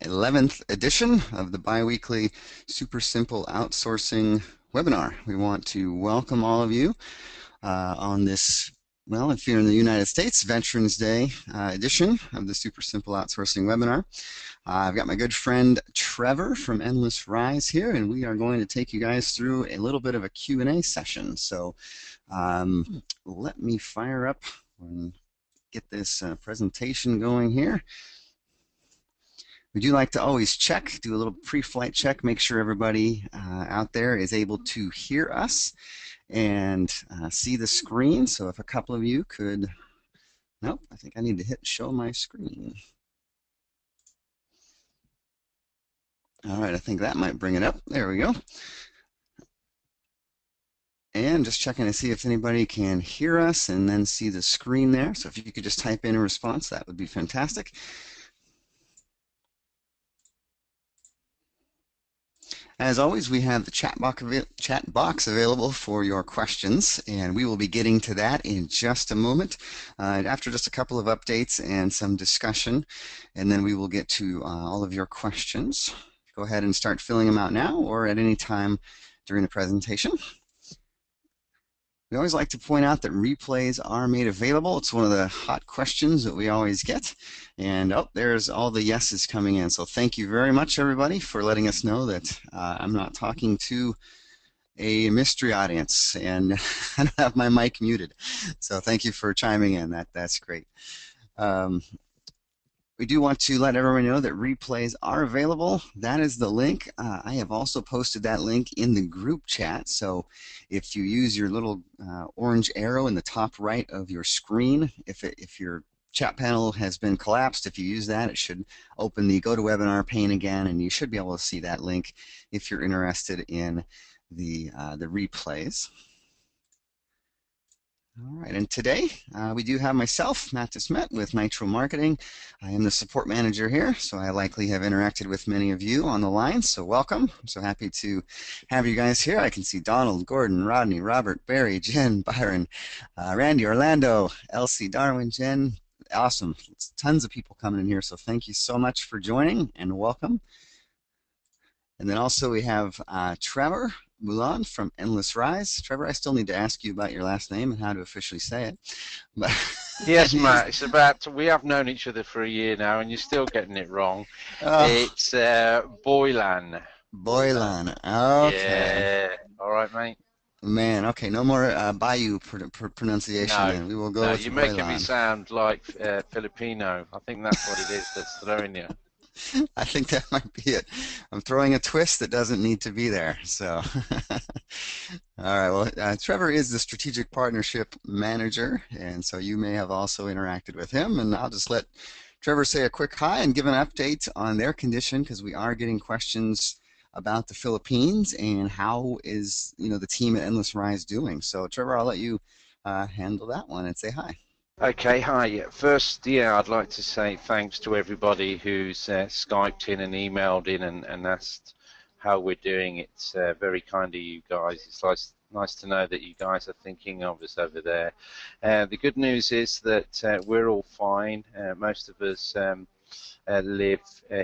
11th edition of the biweekly Super Simple Outsourcing webinar. We want to welcome all of you on this, well, if you're in the United States, Veterans Day edition of the Super Simple Outsourcing webinar. I've got my good friend Trevor from Endless Rise here, and we are going to take you guys through a little bit of a Q&A session. So let me fire up and get this presentation going here. We do like to always check, do a little pre-flight check, make sure everybody out there is able to hear us and see the screen. So if a couple of you could, nope, I think I need to hit show my screen. All right, I think that might bring it up. There we go. And just checking to see if anybody can hear us and then see the screen there. So if you could just type in a response, that would be fantastic. As always, we have the chat box available for your questions, and we will be getting to that in just a moment, after just a couple of updates and some discussion, and then we will get to all of your questions. Go ahead and start filling them out now or at any time during the presentation. We always like to point out that replays are made available. It's one of the hot questions that we always get. And oh, there's all the yeses coming in. So thank you very much, everybody, for letting us know that I'm not talking to a mystery audience and I don't have my mic muted. So thank you for chiming in. That's great. We do want to let everyone know that replays are available. That is the link. I have also posted that link in the group chat. So if you use your little orange arrow in the top right of your screen, if your chat panel has been collapsed, if you use that, it should open the GoToWebinar pane again, and you should be able to see that link if you're interested in the replays. All right, and today we do have myself, Matt Desmet with Nitro Marketing. I am the support manager here, so I likely have interacted with many of you on the line, so welcome. I'm so happy to have you guys here. I can see Donald, Gordon, Rodney, Robert, Barry, Jen, Byron, Randy, Orlando, Elsie, Darwin, Jen. Awesome. It's tons of people coming in here, so thank you so much for joining and welcome. And then also we have Trevor Mulan from Endless Rise. Trevor, I still need to ask you about your last name and how to officially say it. But yes, Matt, it's about, we have known each other for a year now and you're still getting it wrong. It's Boylan. Boylan, okay. Yeah, all right, mate. Man, okay, no more Bayou pronunciation No, then. We will go no, with you're making me Boylan. sound like Filipino. I think that's what it is that's throwing you. I think that might be it. I'm throwing a twist that doesn't need to be there. So, all right. Well, Trevor is the strategic partnership manager, and so you may have also interacted with him. And I'll just let Trevor say a quick hi and give an update on their condition because we are getting questions about the Philippines and how is the team at Endless Rise doing. So, Trevor, I'll let you handle that one and say hi. Okay, hi. First, yeah, I'd like to say thanks to everybody who's Skyped in and emailed in and asked how we're doing. It's very kind of you guys. It's nice to know that you guys are thinking of us over there. The good news is that we're all fine. Most of us live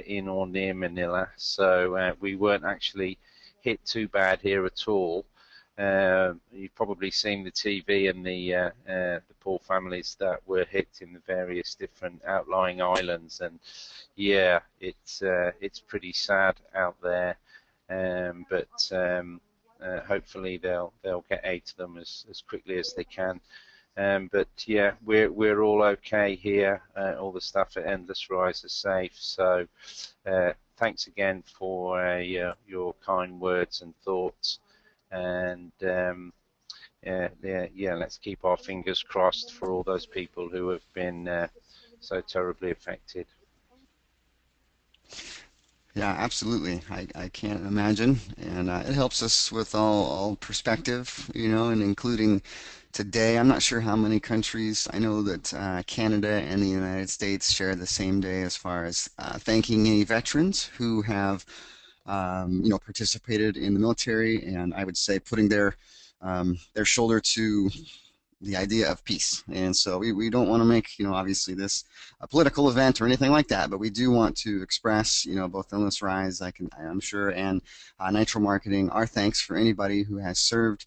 in or near Manila, so we weren't actually hit too bad here at all. You've probably seen the TV and the poor families that were hit in the various different outlying islands, and yeah, it's pretty sad out there. But hopefully they'll get aid to them as quickly as they can. But yeah, we're all okay here. All the staff at Endless Rise are safe. So thanks again for your kind words and thoughts. And yeah, let's keep our fingers crossed for all those people who have been so terribly affected. Yeah, absolutely. I can't imagine, and it helps us with all perspective, and including today. I'm not sure how many countries. I know that Canada and the United States share the same day as far as thanking any veterans who have, participated in the military, and I would say putting their shoulder to the idea of peace. And so we don't want to make, obviously this a political event or anything like that, but we do want to express, both Illness Rise, I'm sure, and Nitro Marketing, our thanks for anybody who has served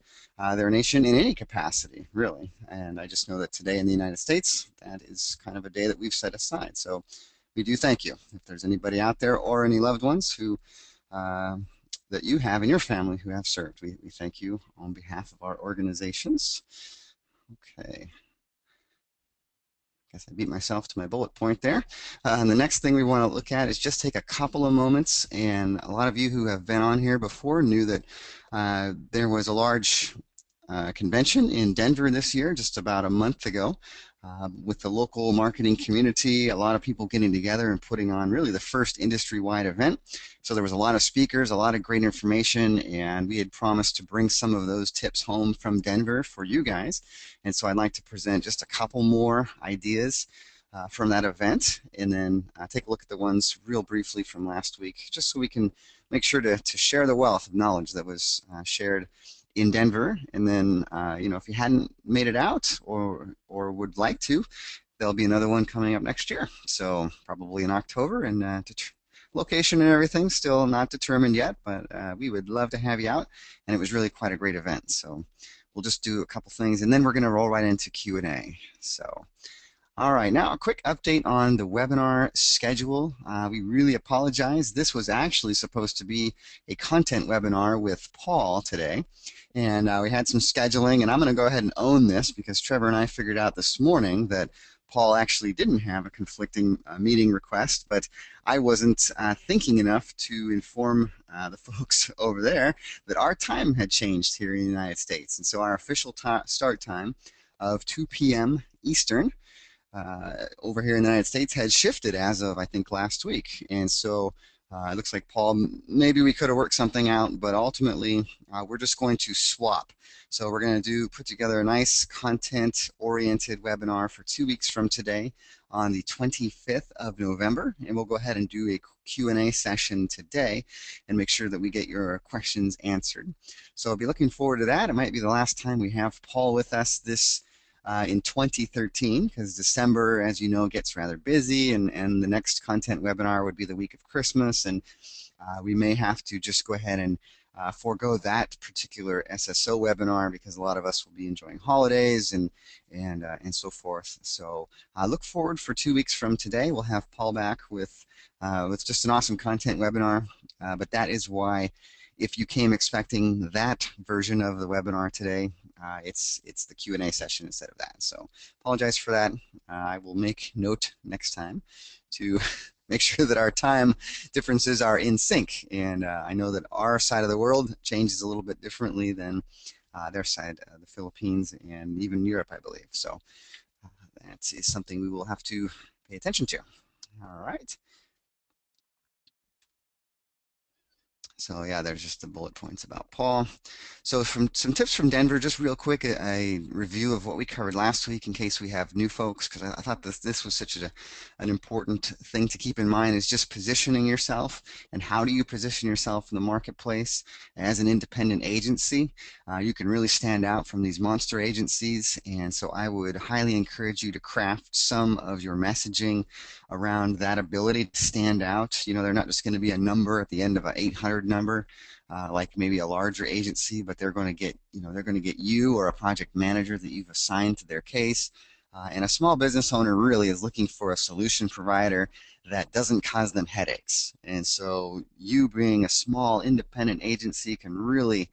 their nation in any capacity, really. And I just know that today in the United States, that is kind of a day that we've set aside. So we do thank you. If there's anybody out there or any loved ones who uh, that you have in your family who have served, we thank you on behalf of our organizations. Okay. Guess I beat myself to my bullet point there. And the next thing we want to look at is just take a couple of moments. And a lot of you who have been on here before knew that there was a large convention in Denver this year, just about a month ago, with the local marketing community, a lot of people getting together and putting on really the first industry-wide event. So there was a lot of speakers, a lot of great information, and we had promised to bring some of those tips home from Denver for you guys. And so I'd like to present just a couple more ideas from that event, and then take a look at the ones real briefly from last week, just so we can make sure to share the wealth of knowledge that was shared in Denver. And then, if you hadn't made it out or would like to, there'll be another one coming up next year. So probably in October, and location and everything still not determined yet, but we would love to have you out. And it was really quite a great event. So we'll just do a couple things, and then we're going to roll right into Q&A. So. All right, now a quick update on the webinar schedule. We really apologize. This was actually supposed to be a content webinar with Paul today, and we had some scheduling, and I'm going to go ahead and own this because Trevor and I figured out this morning that Paul actually didn't have a conflicting meeting request, but I wasn't thinking enough to inform the folks over there that our time had changed here in the United States, and so our official start time of 2 p.m. Eastern over here in the United States had shifted as of, I think, last week. And so it looks like, Paul, maybe we could have worked something out, but ultimately we're just going to swap. So we're going to put together a nice content-oriented webinar for 2 weeks from today on the 25th of November. And we'll go ahead and do a Q&A session today and make sure that we get your questions answered. So I'll be looking forward to that. It might be the last time we have Paul with us this in 2013, because December, as you know, gets rather busy, and the next content webinar would be the week of Christmas, and we may have to just go ahead and forego that particular SSO webinar because a lot of us will be enjoying holidays and so forth. So I look forward for 2 weeks from today. We'll have Paul back with just an awesome content webinar, but that is why, if you came expecting that version of the webinar today, it's the Q&A session instead of that. So apologize for that. I will make note next time to make sure that our time differences are in sync. And I know that our side of the world changes a little bit differently than their side, the Philippines and even Europe, I believe. So that is something we will have to pay attention to. All right. So yeah, there's just the bullet points about Paul. So from some tips from Denver, just real quick, a review of what we covered last week in case we have new folks, because I thought this was such an important thing to keep in mind, is just positioning yourself. And how do you position yourself in the marketplace as an independent agency? You can really stand out from these monster agencies, and so I would highly encourage you to craft some of your messaging around that ability to stand out. They're not just going to be a number at the end of an 800 number, like maybe a larger agency, but they're going to get, you or a project manager that you've assigned to their case. And a small business owner really is looking for a solution provider that doesn't cause them headaches. And so you being a small independent agency can really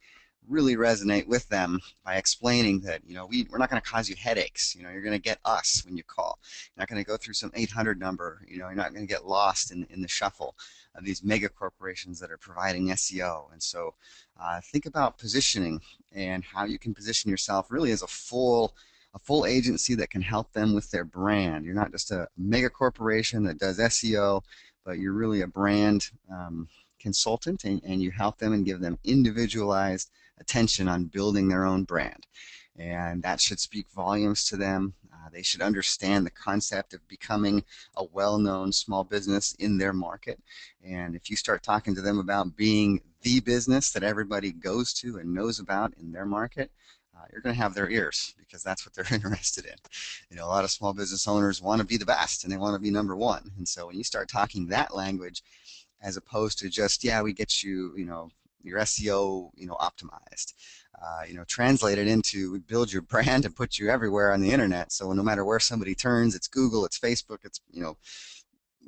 resonate with them by explaining that, we're not going to cause you headaches. You're going to get us when you call. You're not going to go through some 800 number. You're not going to get lost in the shuffle of these mega corporations that are providing SEO. And so think about positioning and how you can position yourself really as a full agency that can help them with their brand. You're not just a mega corporation that does SEO, but you're really a brand consultant, and you help them and give them individualized attention on building their own brand. And that should speak volumes to them. They should understand the concept of becoming a well-known small business in their market. And if you start talking to them about being the business that everybody goes to and knows about in their market, you're going to have their ears because that's what they're interested in. You know, a lot of small business owners want to be the best and they want to be number one. And so when you start talking that language, as opposed to just, yeah, we get you, you know, your SEO, you know, optimized. Translate it into build your brand and put you everywhere on the internet. So no matter where somebody turns, it's Google, it's Facebook, it's, you know,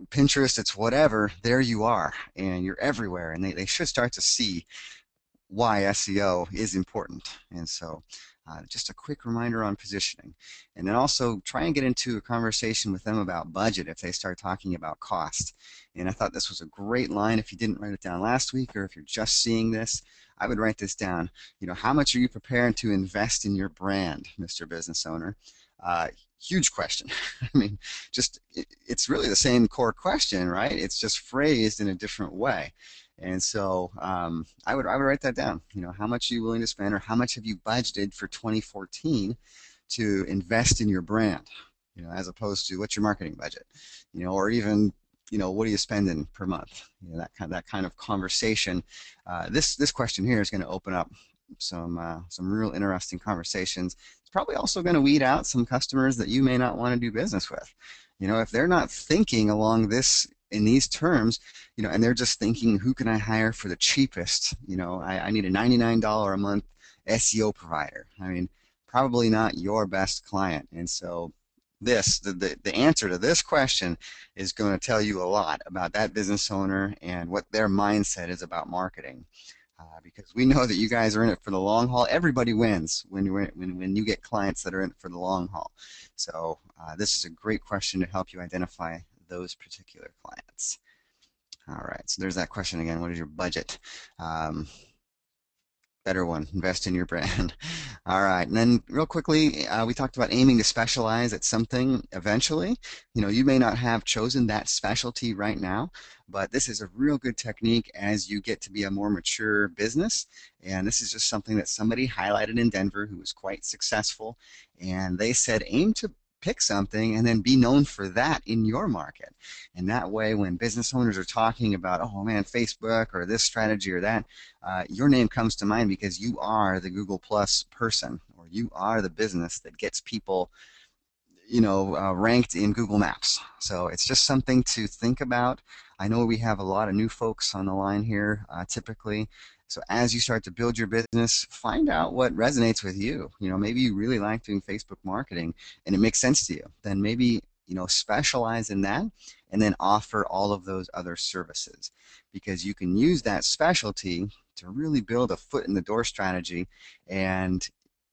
Pinterest, it's whatever, there you are and you're everywhere. And they should start to see why SEO is important. And so just a quick reminder on positioning. And then also try and get into a conversation with them about budget if they start talking about cost. And I thought this was a great line. If you didn't write it down last week or if you're just seeing this, I would write this down. You know, how much are you prepared to invest in your brand, Mr. Business Owner? Huge question. I mean, it's really the same core question, right? It's just phrased in a different way. And so I would write that down. You know, how much are you willing to spend, or how much have you budgeted for 2014 to invest in your brand? You know, as opposed to what's your marketing budget? You know, or even, you know, what are you spending per month? You know, that kind of conversation. This question here is going to open up some real interesting conversations. It's probably also going to weed out some customers that you may not want to do business with. You know, if they're not thinking along this in these terms, you know, and they're just thinking, who can I hire for the cheapest? You know, I need a $99 a month SEO provider. I mean, probably not your best client. And so the answer to this question is going to tell you a lot about that business owner and what their mindset is about marketing. Because we know that you guys are in it for the long haul. Everybody wins when you get clients that are in it for the long haul. So this is a great question to help you identify those particular clients. All right, so there's that question again. What is your budget? Better one, invest in your brand. All right, and then real quickly, we talked about aiming to specialize at something eventually. You know, you may not have chosen that specialty right now, but this is a real good technique as you get to be a more mature business. And this is just something that somebody highlighted in Denver who was quite successful. And they said, aim to pick something and then be known for that in your market. And that way, when business owners are talking about, oh man, Facebook or this strategy or that, your name comes to mind because you are the Google Plus person, or you are the business that gets people, you know, ranked in Google Maps. So it's just something to think about. I know we have a lot of new folks on the line here, typically. So as you start to build your business, find out what resonates with you. You know, maybe you really like doing Facebook marketing and it makes sense to you. Then maybe, you know, specialize in that and then offer all of those other services, because you can use that specialty to really build a foot in the door strategy. And,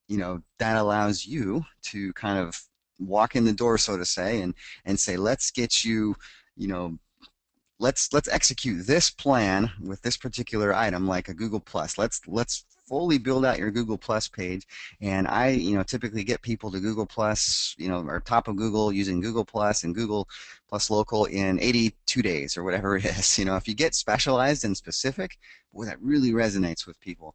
you know, that allows you to kind of walk in the door, so to say, and say, let's get you, you know, let's execute this plan with this particular item, like a Google Plus. Let's fully build out your Google Plus page. And I, you know, typically get people to Google Plus, you know, or top of Google using Google Plus and Google Plus Local in 82 days or whatever it is. You know, if you get specialized and specific, boy, that really resonates with people.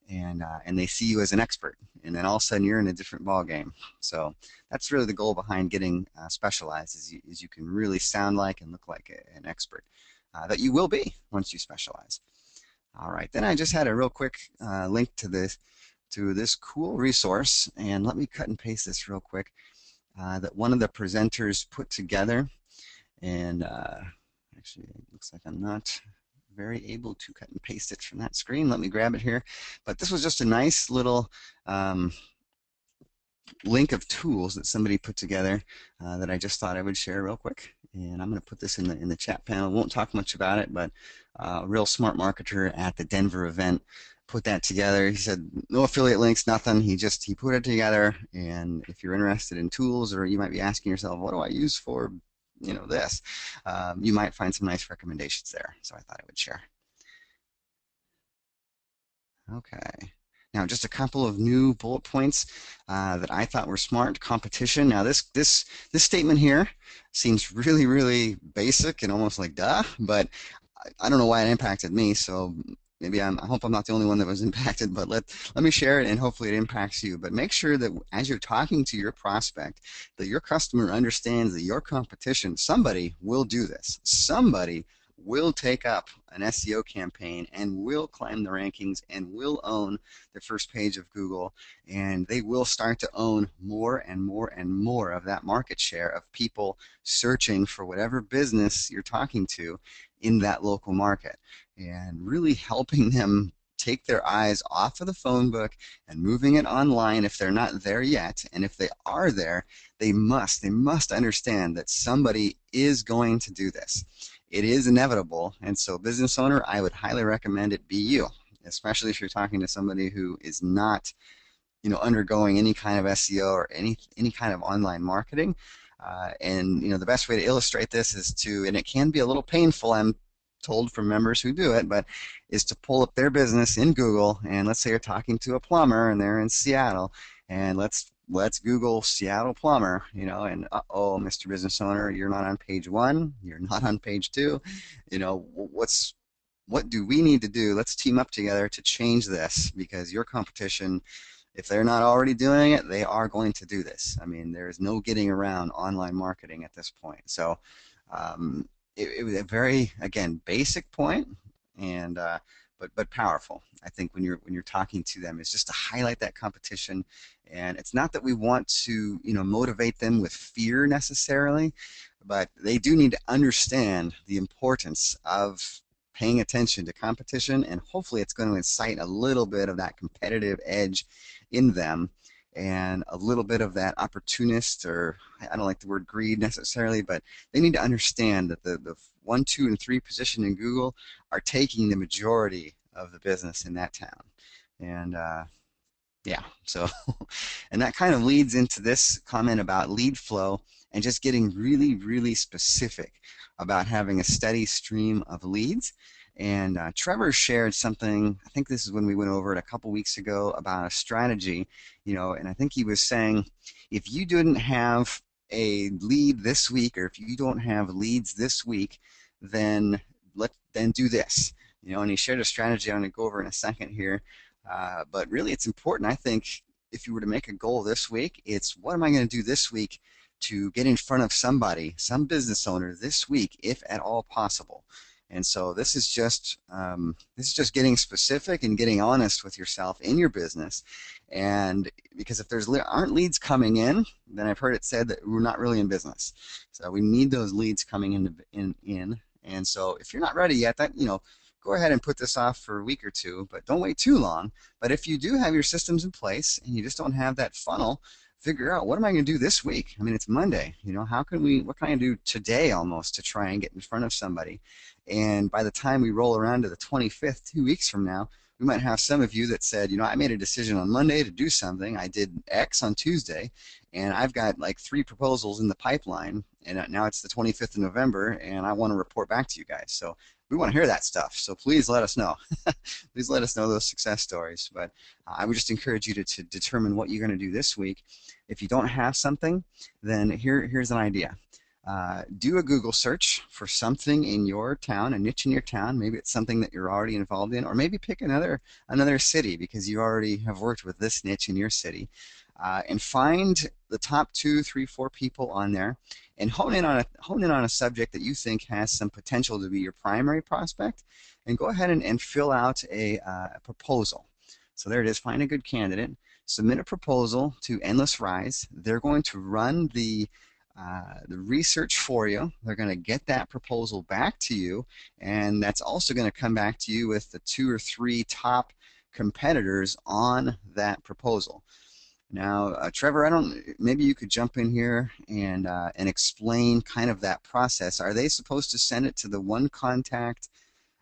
And they see you as an expert, and then all of a sudden you're in a different ball game. So that's really the goal behind getting specialized, is you can really sound like and look like an expert that you will be once you specialize. All right, then I just had a real quick link to this cool resource, and let me cut and paste this real quick, that one of the presenters put together. And actually, it looks like I'm not very able to cut and paste it from that screen. Let me grab it here. But this was just a nice little link of tools that somebody put together that I just thought I would share real quick. And I'm going to put this in the chat panel. Won't talk much about it, but a real smart marketer at the Denver event put that together. He said no affiliate links, nothing. He put it together. And if you're interested in tools, or you might be asking yourself, what do I use for, you know, this, you might find some nice recommendations there. So I thought I would share. Okay. Now, just a couple of new bullet points that I thought were smart. Competition. Now, this statement here seems really, really basic and almost like duh, but I don't know why it impacted me. So maybe I hope I'm not the only one that was impacted. But let me share it, and hopefully it impacts you. But make sure that as you're talking to your prospect, that your customer understands that your competition, somebody will do this. Somebody will take up an SEO campaign and will climb the rankings and will own the first page of Google, and they will start to own more and more and more of that market share of people searching for whatever business you're talking to in that local market, and really helping them take their eyes off of the phone book and moving it online if they're not there yet. And if they are there, they must understand that somebody is going to do this. It is inevitable, and so business owner, I would highly recommend it be you, especially if you're talking to somebody who is not, undergoing any kind of SEO or any kind of online marketing. And the best way to illustrate this is and it can be a little painful, I'm told from members who do it, but is to pull up their business in Google, and let's say you're talking to a plumber and they're in Seattle, and let's Google Seattle plumber, and oh, Mr. Business Owner, you're not on page one, you're not on page two, what do we need to do? Let's team up together to change this, because your competition, if they're not already doing it, they are going to do this. I mean, there is no getting around online marketing at this point. So it was a very, again, basic point, and but powerful. I think when you're talking to them, is just to highlight that competition. And it's not that we want to motivate them with fear necessarily, but they do need to understand the importance of paying attention to competition, and hopefully it's going to incite a little bit of that competitive edge in them, and a little bit of that opportunist, or I don't like the word greed necessarily, but they need to understand that the 1, 2, and 3 position in Google are taking the majority of the business in that town. And yeah, so, and that kind of leads into this comment about lead flow and just getting really, really specific about having a steady stream of leads. And Trevor shared something, I think this is when we went over it a couple weeks ago, about a strategy, and I think he was saying, if you didn't have a lead this week, or if you don't have leads this week, then do this. And he shared a strategy I'm going to go over in a second here. But really, it's important, I think, if you were to make a goal this week, it's what am I going to do this week to get in front of somebody, some business owner this week, if at all possible. And so this is just getting specific and getting honest with yourself in your business. And because if there's aren't leads coming in, then I've heard it said that we're not really in business. So we need those leads coming in. And so if you're not ready yet, go ahead and put this off for a week or two, but don't wait too long. But if you do have your systems in place and you just don't have that funnel, figure out, what am I going to do this week? I mean, it's Monday. What can I do today almost to try and get in front of somebody? And by the time we roll around to the 25th, 2 weeks from now, we might have some of you that said, I made a decision on Monday to do something. I did X on Tuesday, and I've got like 3 proposals in the pipeline, and now it's the 25th of November, and I want to report back to you guys. So we want to hear that stuff. So please let us know. Please let us know those success stories. But I would just encourage you to determine what you're going to do this week. If you don't have something, then here's an idea. Do a Google search for something in your town, a niche in your town. Maybe it's something that you're already involved in, or maybe pick another city because you already have worked with this niche in your city, and find the top 2, 3, 4 people on there, and hone in on a subject that you think has some potential to be your primary prospect, and go ahead and fill out a proposal. So there it is. Find a good candidate. Submit a proposal to Endless Rise. They're going to run the research for you. They're going to get that proposal back to you, and that's also going to come back to you with the 2 or 3 top competitors on that proposal. Now, Trevor, maybe you could jump in here and explain kind of that process. Are they supposed to send it to the one contact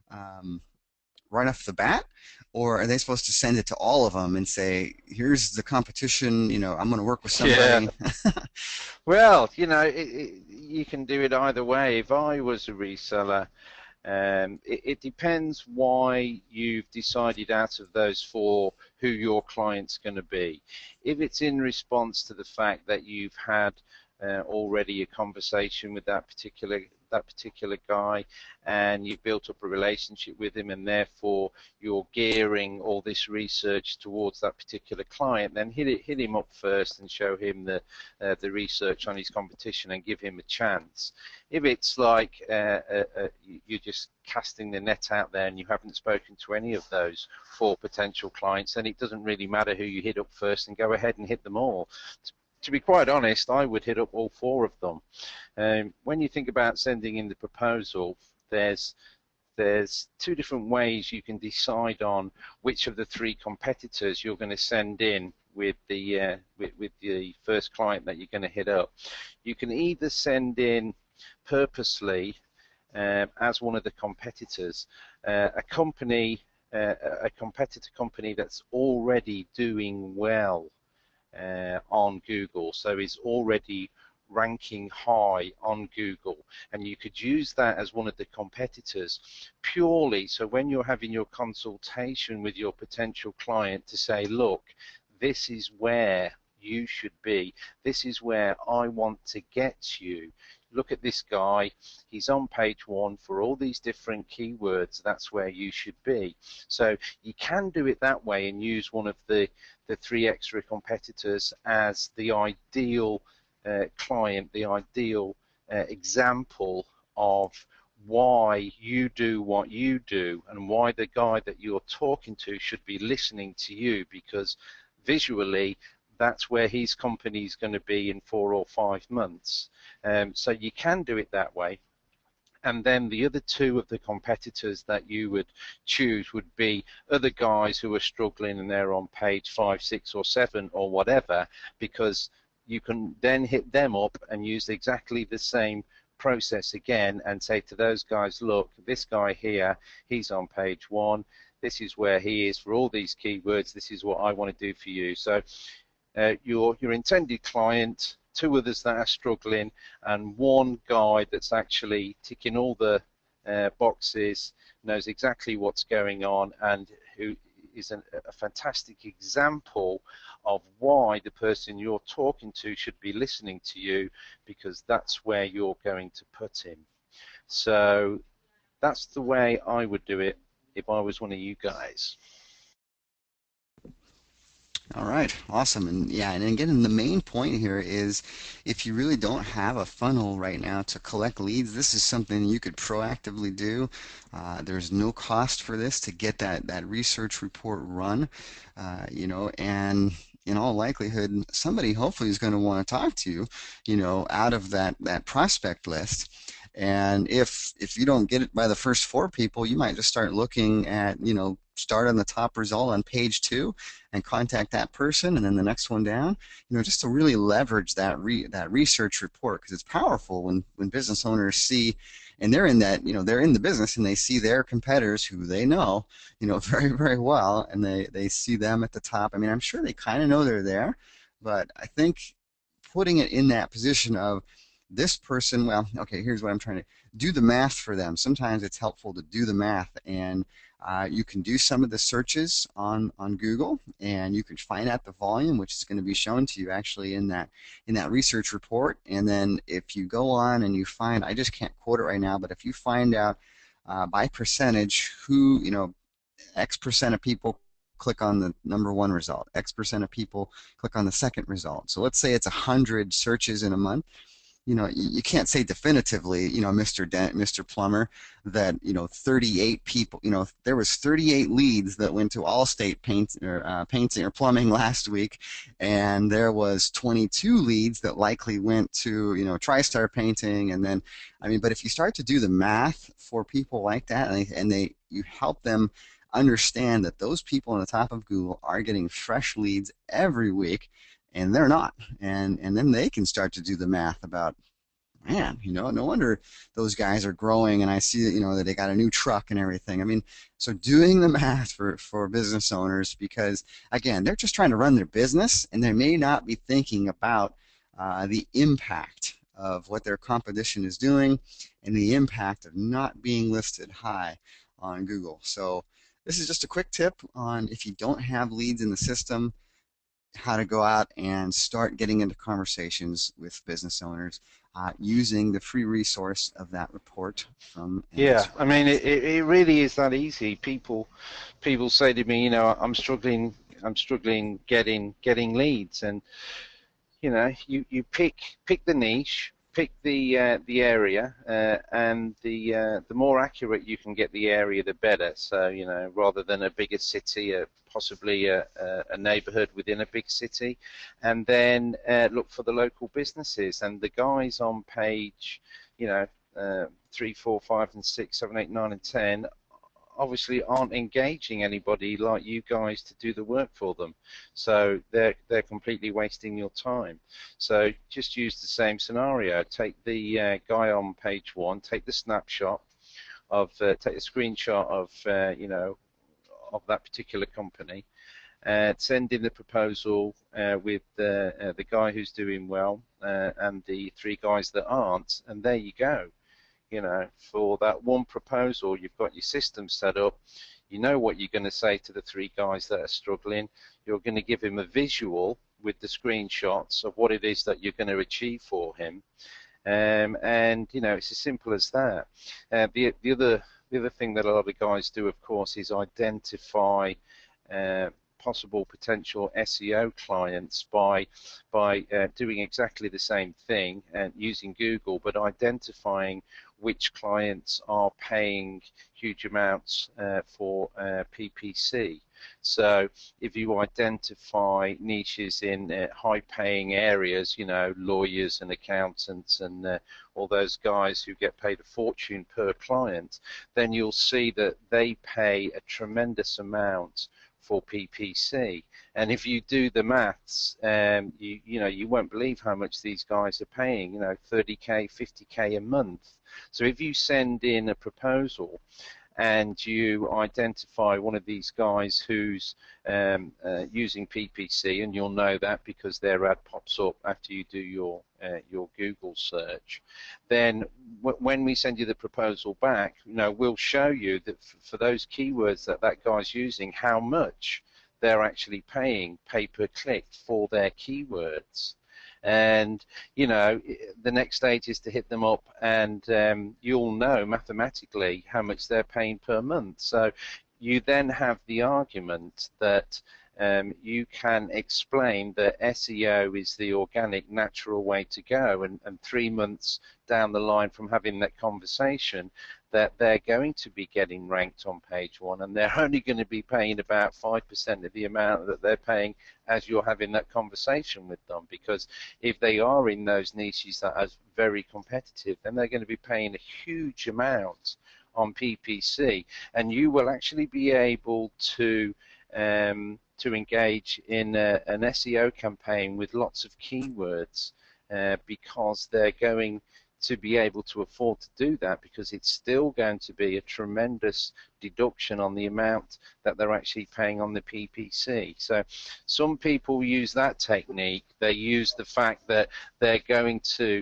right off the bat, or are they supposed to send it to all of them and say, here's the competition, I'm going to work with somebody? Yeah. Well, you can do it either way. If I was a reseller, it depends why you've decided out of those 4 who your client's going to be. If it's in response to the fact that you've had already a conversation with that that particular guy, and you've built up a relationship with him, and therefore you're gearing all this research towards that particular client, then hit him up first and show him the research on his competition and give him a chance. If it's like you're just casting the net out there and you haven't spoken to any of those 4 potential clients, then it doesn't really matter who you hit up first, and go ahead and hit them all. To be quite honest, I would hit up all 4 of them. When you think about sending in the proposal, there's 2 different ways you can decide on which of the 3 competitors you're going to send in with the first client that you're going to hit up. You can either send in purposely as one of the competitors a competitor company that's already doing well on Google, so is already ranking high on Google, and you could use that as one of the competitors purely so when you're having your consultation with your potential client to say, look, this is where you should be, this is where I want to get you. Look at this guy, he's on page 1 for all these different keywords, that's where you should be. So you can do it that way and use one of the 3 extra competitors as the ideal client, the ideal example of why you do what you do, and why the guy that you're talking to should be listening to you, because visually that's where his company is going to be in 4 or 5 months. So you can do it that way. And then the other 2 of the competitors that you would choose would be other guys who are struggling and they're on page 5, 6 or 7 or whatever, because you can then hit them up and use exactly the same process again and say to those guys, look, this guy here, he's on page 1, this is where he is for all these keywords, this is what I want to do for you. So your intended client, 2 others that are struggling, and 1 guy that's actually ticking all the boxes, knows exactly what's going on, and who is a fantastic example of why the person you're talking to should be listening to you, because that's where you're going to put him. So that's the way I would do it if I was one of you guys. All right, awesome. And yeah, and again, the main point here is if you really don't have a funnel right now to collect leads, this is something you could proactively do. There's no cost for this to get that research report run, and in all likelihood, somebody hopefully is going to want to talk to you, out of that prospect list. And if you don't get it by the first 4 people, you might just start looking at, start on the top result on page 2 and contact that person, and then the next one down, just to really leverage that research report, because it's powerful when business owners see, and they're in they're in the business and they see their competitors who they know, very, very well, and they see them at the top. I mean, I'm sure they kind of know they're there, but I think putting it in that position of this person, well, okay, here's what I'm trying to do the math for them. Sometimes it's helpful to do the math, and you can do some of the searches on Google, and you can find out the volume, which is going to be shown to you actually in that research report. And then if you go on and you find, I just can't quote it right now, but if you find out by percentage who, X% of people click on the number 1 result, X% of people click on the second result. So let's say it's 100 searches in a month. You can't say definitively, Mr. Plumber, that 38 people, there was 38 leads that went to Allstate painting or plumbing last week, and there was 22 leads that likely went to TriStar painting. And then, but if you start to do the math for people like that, and you help them understand that those people on the top of Google are getting fresh leads every week, and they're not. And then they can start to do the math about, man, no wonder those guys are growing, and I see that, that they got a new truck and everything. So doing the math for business owners, because again, they're just trying to run their business, and they may not be thinking about the impact of what their competition is doing and the impact of not being listed high on Google. So this is just a quick tip on if you don't have leads in the system, how to go out and start getting into conversations with business owners using the free resource of that report from Yeah, SSO. I mean, it really is that easy. People say to me, I'm struggling getting leads, and you pick the niche, pick the area, and the more accurate you can get the area, the better. So rather than a bigger city, possibly a neighborhood within a big city, and then look for the local businesses and the guys on page, 3, 4, 5, and 6, 7, 8, 9, and 10 obviously aren't engaging anybody like you guys to do the work for them, so they're completely wasting your time. So just use the same scenario. Take the guy on page 1, take the snapshot of take a screenshot of of that particular company, send in the proposal with the guy who's doing well and the 3 guys that aren't, and there you go. For that one proposal, you've got your system set up. You know what you're going to say to the 3 guys that are struggling. You're going to give him a visual with the screenshots of what it is that you're going to achieve for him. And it's as simple as that. The other thing that a lot of guys do, of course, is identify possible potential SEO clients by doing exactly the same thing and using Google, but identifying which clients are paying huge amounts for PPC. So if you identify niches in high-paying areas, lawyers and accountants and all those guys who get paid a fortune per client, then you'll see that they pay a tremendous amount for PPC. And if you do the maths, you won't believe how much these guys are paying, 30K, 50K a month. So if you send in a proposal and you identify one of these guys who's using PPC, and you'll know that because their ad pops up after you do your Google search, then when we send you the proposal back, we'll show you that for those keywords that guy's using, how much they're actually paying pay per click for their keywords. And the next stage is to hit them up, and you'll know mathematically how much they're paying per month. So you then have the argument that you can explain that SEO is the organic, natural way to go, and 3 months down the line from having that conversation, that they're going to be getting ranked on page 1, and they're only going to be paying about 5% of the amount that they're paying as you're having that conversation with them. Because if they are in those niches that are very competitive, then they're going to be paying a huge amount on PPC, and you will actually be able to engage in an SEO campaign with lots of keywords because they're going to be able to afford to do that, because it's still going to be a tremendous deduction on the amount that they're actually paying on the PPC. So some people use that technique. They use the fact that they're going to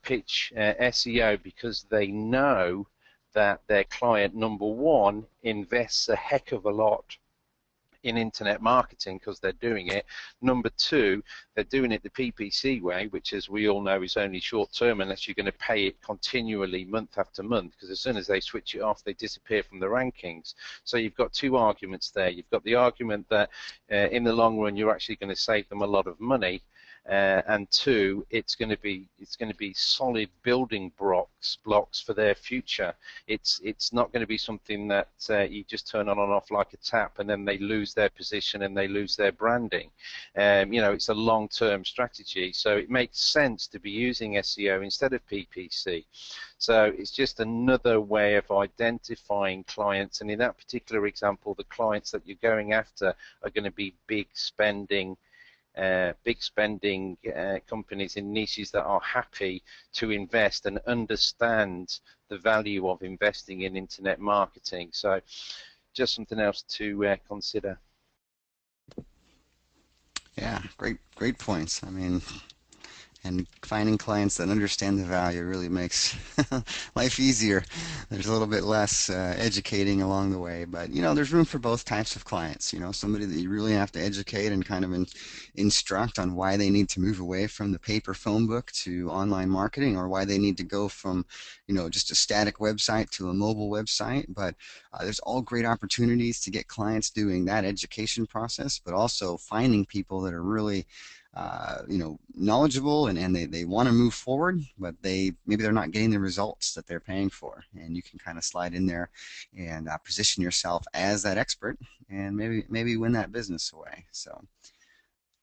pitch SEO because they know that their client, number one, invests a heck of a lot in internet marketing because they're doing it. Number two, they're doing it the PPC way, which, as we all know, is only short term unless you're going to pay it continually month after month, because as soon as they switch it off, they disappear from the rankings. So you've got 2 arguments there. You've got the argument that in the long run you're actually going to save them a lot of money, and 2, it's going to be solid building blocks for their future. It's not going to be something that you just turn on and off like a tap and then they lose their position and they lose their branding. It's a long-term strategy, so it makes sense to be using SEO instead of PPC. So it's just another way of identifying clients, and in that particular example, the clients that you're going after are going to be big spending companies in niches that are happy to invest and understand the value of investing in internet marketing. So just something else to consider. Yeah, great points. I mean, And finding clients that understand the value really makes life easier. There's a little bit less educating along the way, but there's room for both types of clients. Somebody that you really have to educate and kind of instruct on why they need to move away from the paper phone book to online marketing, or why they need to go from just a static website to a mobile website. But there's all great opportunities to get clients doing that education process, but also finding people that are really knowledgeable, and they want to move forward, but maybe they're not getting the results that they're paying for. And you can kind of slide in there and position yourself as that expert, and maybe win that business away. So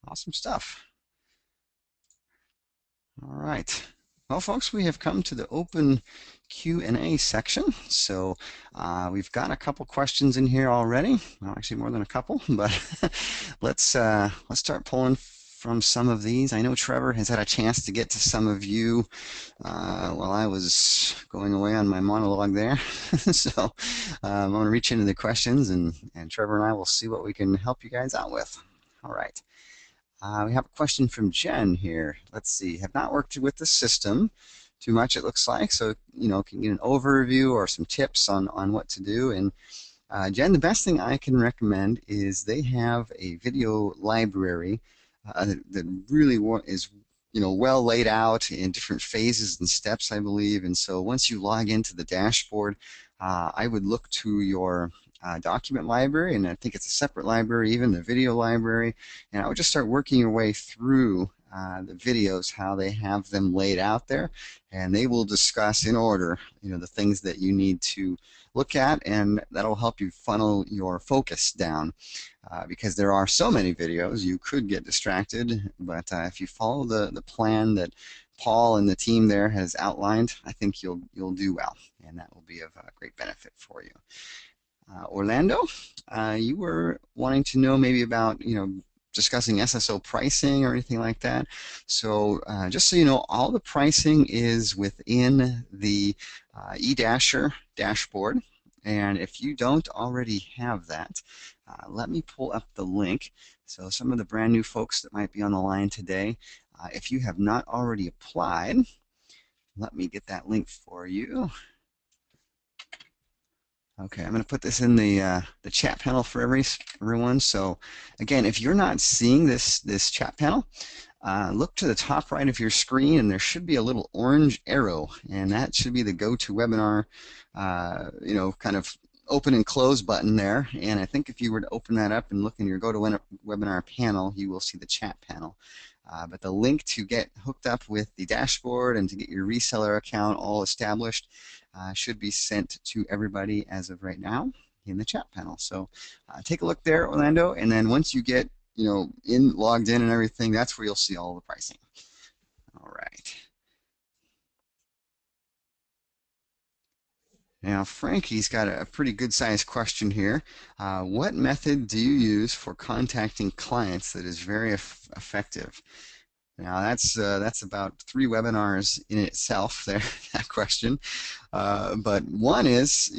awesome stuff. All right. Well, folks, we have come to the open Q&A section. So we've got a couple questions in here already. Well, actually more than a couple, but let's start pulling from some of these. I know Trevor has had a chance to get to some of you while I was going away on my monologue there. So I'm going to reach into the questions, and Trevor and I will see what we can help you guys out with. All right. We have a question from Jen here. Let's see. Have not worked with the system too much, it looks like. So, can get an overview or some tips on what to do. And Jen, the best thing I can recommend is they have a video library that really is well laid out in different phases and steps, I believe. And so once you log into the dashboard, I would look to your document library, and I think it's a separate library, even the video library, and I would just start working your way through the videos, how they have them laid out there, and they will discuss in order the things that you need to look at, and that'll help you funnel your focus down. Because there are so many videos, you could get distracted, but if you follow the plan that Paul and the team there has outlined, I think you'll do well, and that will be of great benefit for you. Orlando, you were wanting to know maybe about discussing SSO pricing or anything like that. So just so you know, all the pricing is within the eDasher dashboard. And if you don't already have that, let me pull up the link. So some of the brand new folks that might be on the line today, if you have not already applied, let me get that link for you. Okay, I'm going to put this in the chat panel for everyone. So again, if you're not seeing this chat panel, look to the top right of your screen, and there should be a little orange arrow, and that should be the GoToWebinar, kind of open and close button there. And I think if you were to open that up and look in your GoToWebinar panel, you will see the chat panel. But the link to get hooked up with the dashboard and to get your reseller account all established should be sent to everybody as of right now in the chat panel. So take a look there, Orlando, and then once you get logged in and everything, that's where you'll see all the pricing. All right. Now, Frankie's got a pretty good-sized question here. What method do you use for contacting clients that is very effective? Now, that's about 3 webinars in itself there, that question. But one is,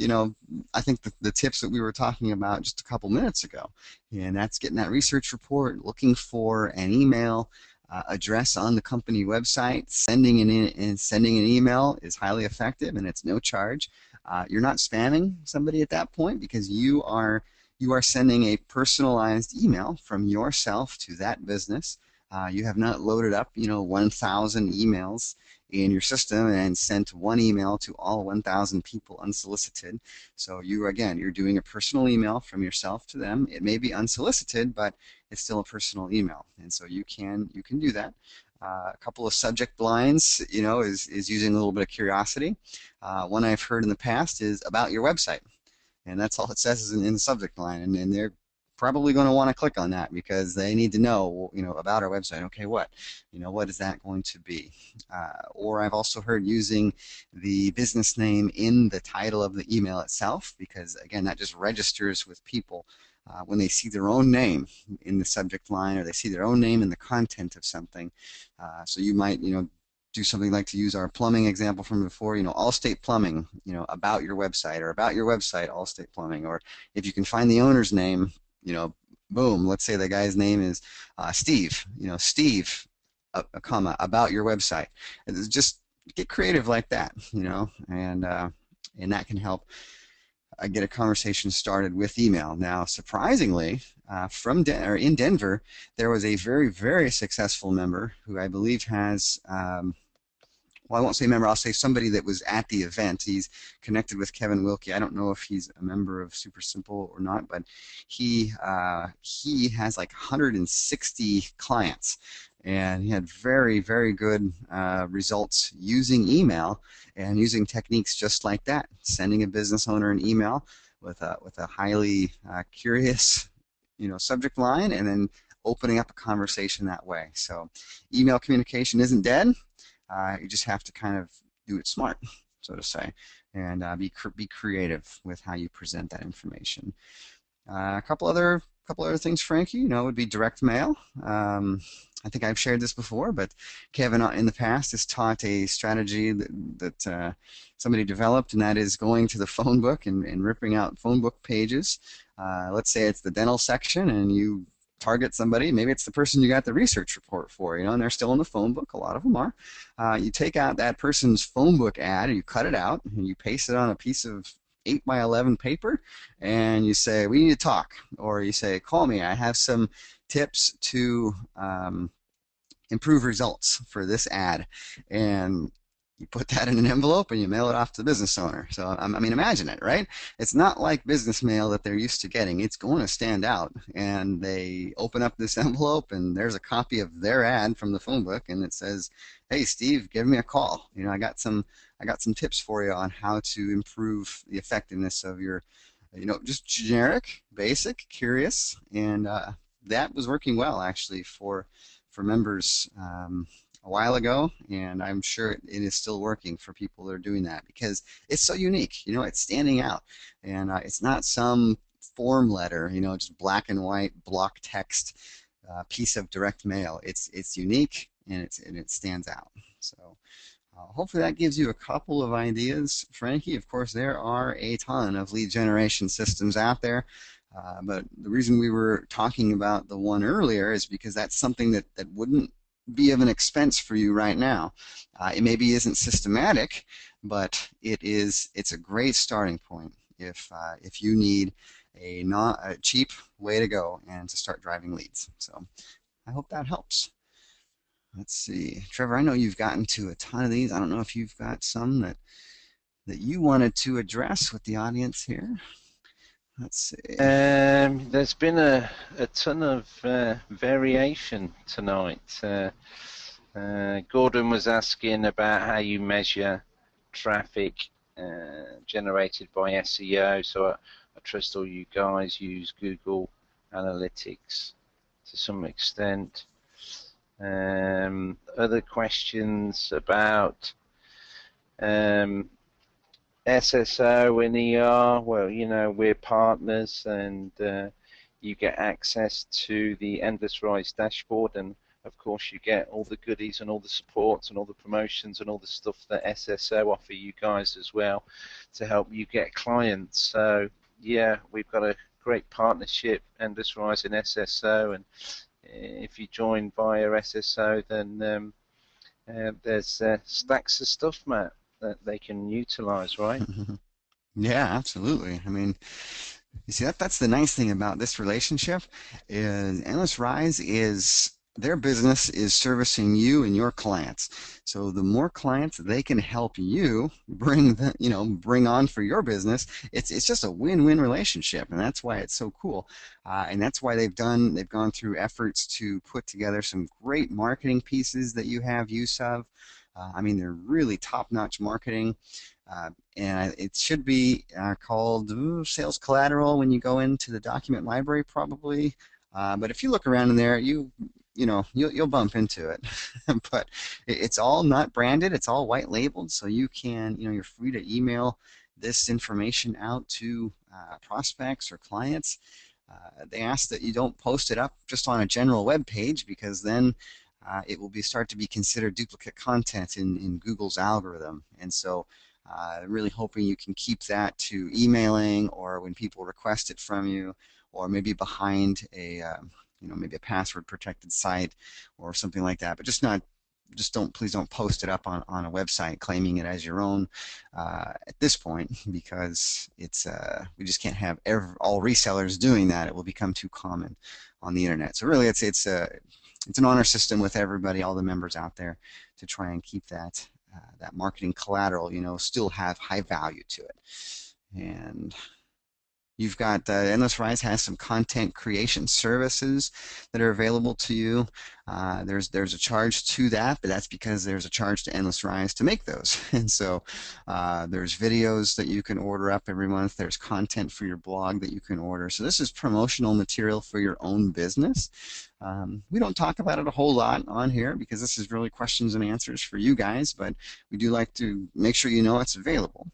I think the tips that we were talking about just a couple minutes ago, and that's getting that research report, looking for an email address on the company website. Sending an email is highly effective, and it's no charge. You're not spamming somebody at that point, because you are sending a personalized email from yourself to that business. You have not loaded up 1,000 emails in your system and sent one email to all 1,000 people unsolicited. So you're doing a personal email from yourself to them. It may be unsolicited, but it's still a personal email, and so you can do that. A couple of subject lines, is using a little bit of curiosity. One I've heard in the past is about your website, and that's all it says is in the subject line, and they're probably going to want to click on that because they need to know, about our website. Okay, what is that going to be? Or I've also heard using the business name in the title of the email itself, because again, that just registers with people when they see their own name in the subject line, or they see their own name in the content of something. So you might, do something like, to use our plumbing example from before, Allstate Plumbing, about your website, or about your website, Allstate Plumbing. Or if you can find the owner's name, boom, let's say the guy's name is Steve, Steve a comma about your website. It's just get creative like that, and that can help get a conversation started with email. Now, surprisingly, in Denver, there was a very, very successful member who I believe has well, I won't say member, I'll say somebody that was at the event. He's connected with Kevin Wilkie. I don't know if he's a member of Super Simple or not, but he has like 160 clients, and he had very, very good results using email and using techniques just like that, sending a business owner an email with a highly curious, subject line, and then opening up a conversation that way. So email communication isn't dead. You just have to kind of do it smart, so to say, and be creative with how you present that information. A couple other things, Frankie, would be direct mail. I think I've shared this before, but Kevin in the past has taught a strategy that somebody developed, and that is going to the phone book and ripping out phone book pages. Let's say it's the dental section, and you target somebody. Maybe it's the person you got the research report for, and they're still in the phone book. A lot of them are. You take out that person's phone book ad, and you cut it out, and you paste it on a piece of 8 by 11 paper, and you say, we need to talk, or you say, call me, I have some tips to improve results for this ad, and you put that in an envelope and you mail it off to the business owner. So I mean, imagine it, right? It's not like business mail that they're used to getting. It's going to stand out, and they open up this envelope and there's a copy of their ad from the phone book, and it says, hey Steve, give me a call. I got some tips for you on how to improve the effectiveness of your, just generic, basic, curious, and that was working well actually for members a while ago, and I'm sure it is still working for people that are doing that because it's so unique. It's standing out, and it's not some form letter, just black and white block text piece of direct mail. It's unique, and it stands out. So hopefully that gives you a couple of ideas, Frankie. Of course, there are a ton of lead generation systems out there. But the reason we were talking about the one earlier is because that's something that wouldn't be of an expense for you right now. It maybe isn't systematic, but it's a great starting point if you need a cheap way to go and to start driving leads. So I hope that helps. Let's see. Trevor, I know you've gotten to a ton of these. I don't know if you've got some that you wanted to address with the audience here. Let's see. There's been a ton of variation tonight. Gordon was asking about how you measure traffic generated by SEO. So I trust all you guys use Google Analytics to some extent. Other questions about SSO and ER, well, we're partners, and you get access to the Endless Rise dashboard, and of course you get all the goodies and all the supports and all the promotions and all the stuff that SSO offer you guys as well to help you get clients. So yeah, we've got a great partnership, Endless Rise and SSO, and if you join via SSO, then there's stacks of stuff, Matt, that they can utilize, right? Yeah, absolutely. I mean, you see that's the nice thing about this relationship is Endless Rise is their business is servicing you and your clients. So the more clients they can help you bring on for your business, it's just a win-win relationship, and that's why it's so cool. And that's why they've gone through efforts to put together some great marketing pieces that you have use of. I mean, they're really top-notch marketing. And it should be called sales collateral when you go into the document library, probably. But if you look around in there, you'll bump into it. But it's all not branded; it's all white labeled, so you can, you're free to email this information out to prospects or clients. They ask that you don't post it up just on a general web page because then it will start to be considered duplicate content in Google's algorithm, and so. Really hoping you can keep that to emailing or when people request it from you, or maybe behind maybe a password protected site or something like that, but please don't post it up on a website claiming it as your own at this point, because we just can't have all resellers doing that. It will become too common on the internet. So really, it's an honor system with everybody, all the members out there, to try and keep that marketing collateral, still have high value to it. And you've got Endless Rise has some content creation services that are available to you. There's a charge to that, but that's because there's a charge to Endless Rise to make those. And so there's videos that you can order up every month. There's content for your blog that you can order. So this is promotional material for your own business. We don't talk about it a whole lot on here because this is really questions and answers for you guys, but we do like to make sure you know it's available.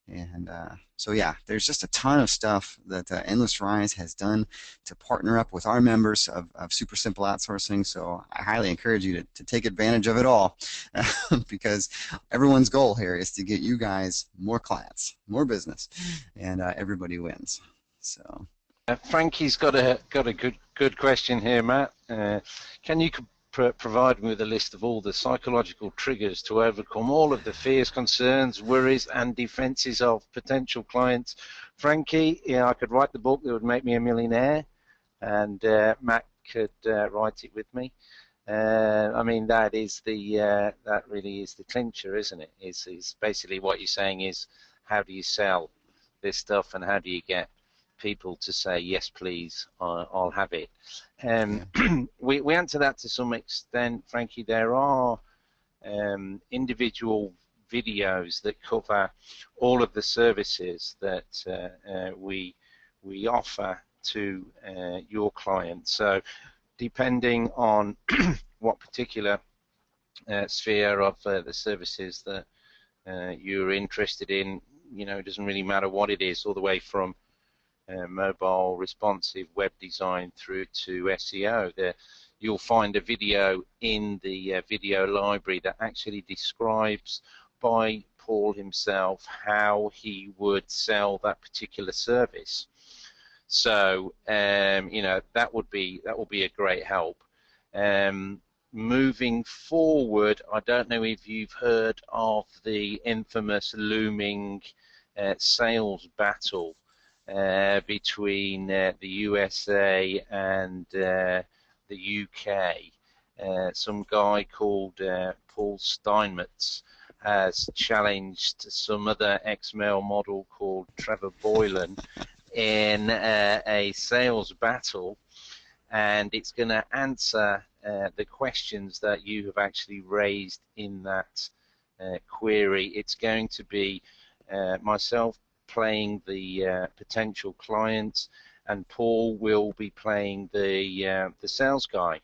And so yeah, there's just a ton of stuff that Endless Rise has done to partner up with our members of Super Simple Outsourcing. So I highly encourage you to take advantage of it all because everyone's goal here is to get you guys more clients, more business, and everybody wins. So. Frankie's got a good question here, Matt. Can you provide me with a list of all the psychological triggers to overcome all of the fears, concerns, worries, and defenses of potential clients? Frankie, I could write the book that would make me a millionaire, and Matt could write it with me. I mean, that really is the clincher, isn't it? Is basically what you're saying is, how do you sell this stuff, and how do you get people to say yes, please, I'll have it. Yeah. We answer that to some extent, Frankie. There are individual videos that cover all of the services that we offer to your clients. So depending on what particular sphere of the services that you're interested in, it doesn't really matter what it is, all the way from mobile responsive web design through to SEO. You'll find a video in the video library that actually describes by Paul himself how he would sell that particular service. So that will be a great help. Moving forward, I don't know if you've heard of the infamous looming sales battle between the USA and the UK. Some guy called Paul Steinmetz has challenged some other ex-male model called Trevor Boylan in a sales battle, and it's going to answer the questions that you have actually raised in that query. It's going to be myself playing the potential clients, and Paul will be playing the sales guy.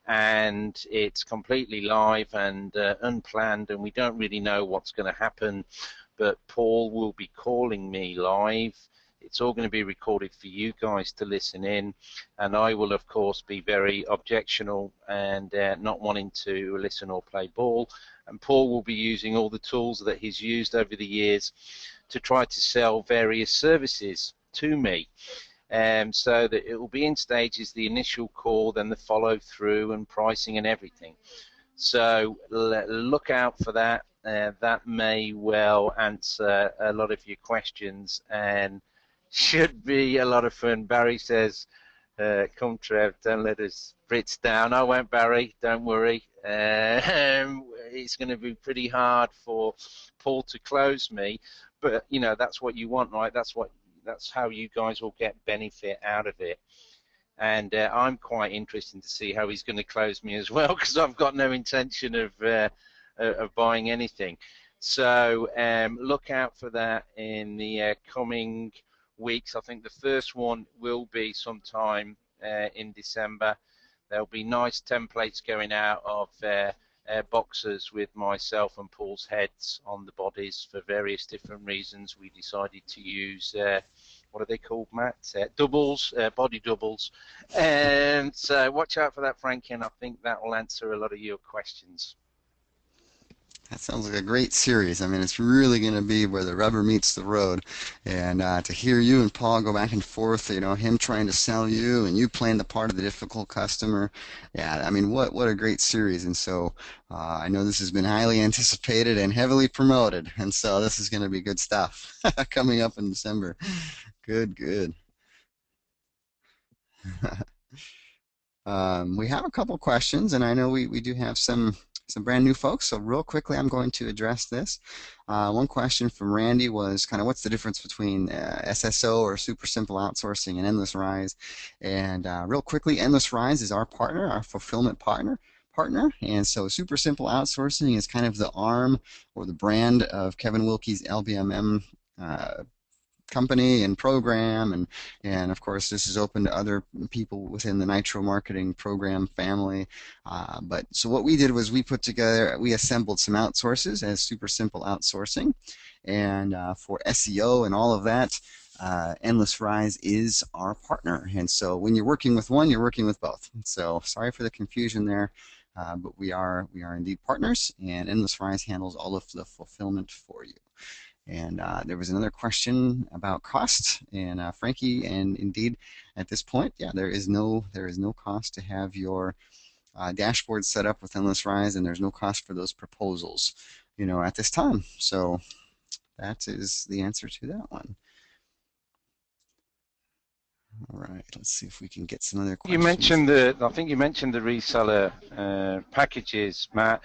And it's completely live and unplanned, and we don't really know what's going to happen, but Paul will be calling me live. It's all going to be recorded for you guys to listen in, and I will of course be very objectional and not wanting to listen or play ball, and Paul will be using all the tools that he's used over the years to try to sell various services to me. So that it will be in stages: the initial call, then the follow through and pricing and everything. So look out for that. That may well answer a lot of your questions and should be a lot of fun. Barry says, come Trev, don't let us Brits down. I won't, Barry, don't worry. It's going to be pretty hard for Paul to close me, but that's what you want, right? That's how you guys will get benefit out of it. And I'm quite interested to see how he's going to close me as well, because I've got no intention of buying anything. So look out for that in the coming weeks. I think the first one will be sometime in December. There'll be nice templates going out of boxes with myself and Paul's heads on the bodies for various different reasons. We decided to use what are they called, Matt? Doubles, body doubles. And so watch out for that, Frankie, and I think that will answer a lot of your questions. That sounds like a great series. I mean, it's really going to be where the rubber meets the road. And to hear you and Paul go back and forth, him trying to sell you and you playing the part of the difficult customer. Yeah, I mean, what a great series. And so I know this has been highly anticipated and heavily promoted. And so this is going to be good stuff coming up in December. Good, good. We have a couple questions, and I know we do have some brand new folks. So real quickly, I'm going to address this. One question from Randy was kind of what's the difference between SSO or super simple outsourcing and Endless Rise? And real quickly, Endless Rise is our partner, our fulfillment partner. And so super simple outsourcing is kind of the arm or the brand of Kevin Wilkie's LBMM company and program, and of course this is open to other people within the Nitro marketing program family. But so what we did was we assembled some outsources as super simple outsourcing, and for SEO and all of that, Endless Rise is our partner. And so when you're working with one, you're working with both. So sorry for the confusion there. But we are indeed partners, and Endless Rise handles all of the fulfillment for you. And there was another question about cost, and Frankie, and indeed, at this point, yeah, there is no cost to have your dashboard set up with Endless Rise, and there's no cost for those proposals, at this time. So that is the answer to that one. All right, let's see if we can get some other You questions. mentioned I think you mentioned the reseller packages, Matt.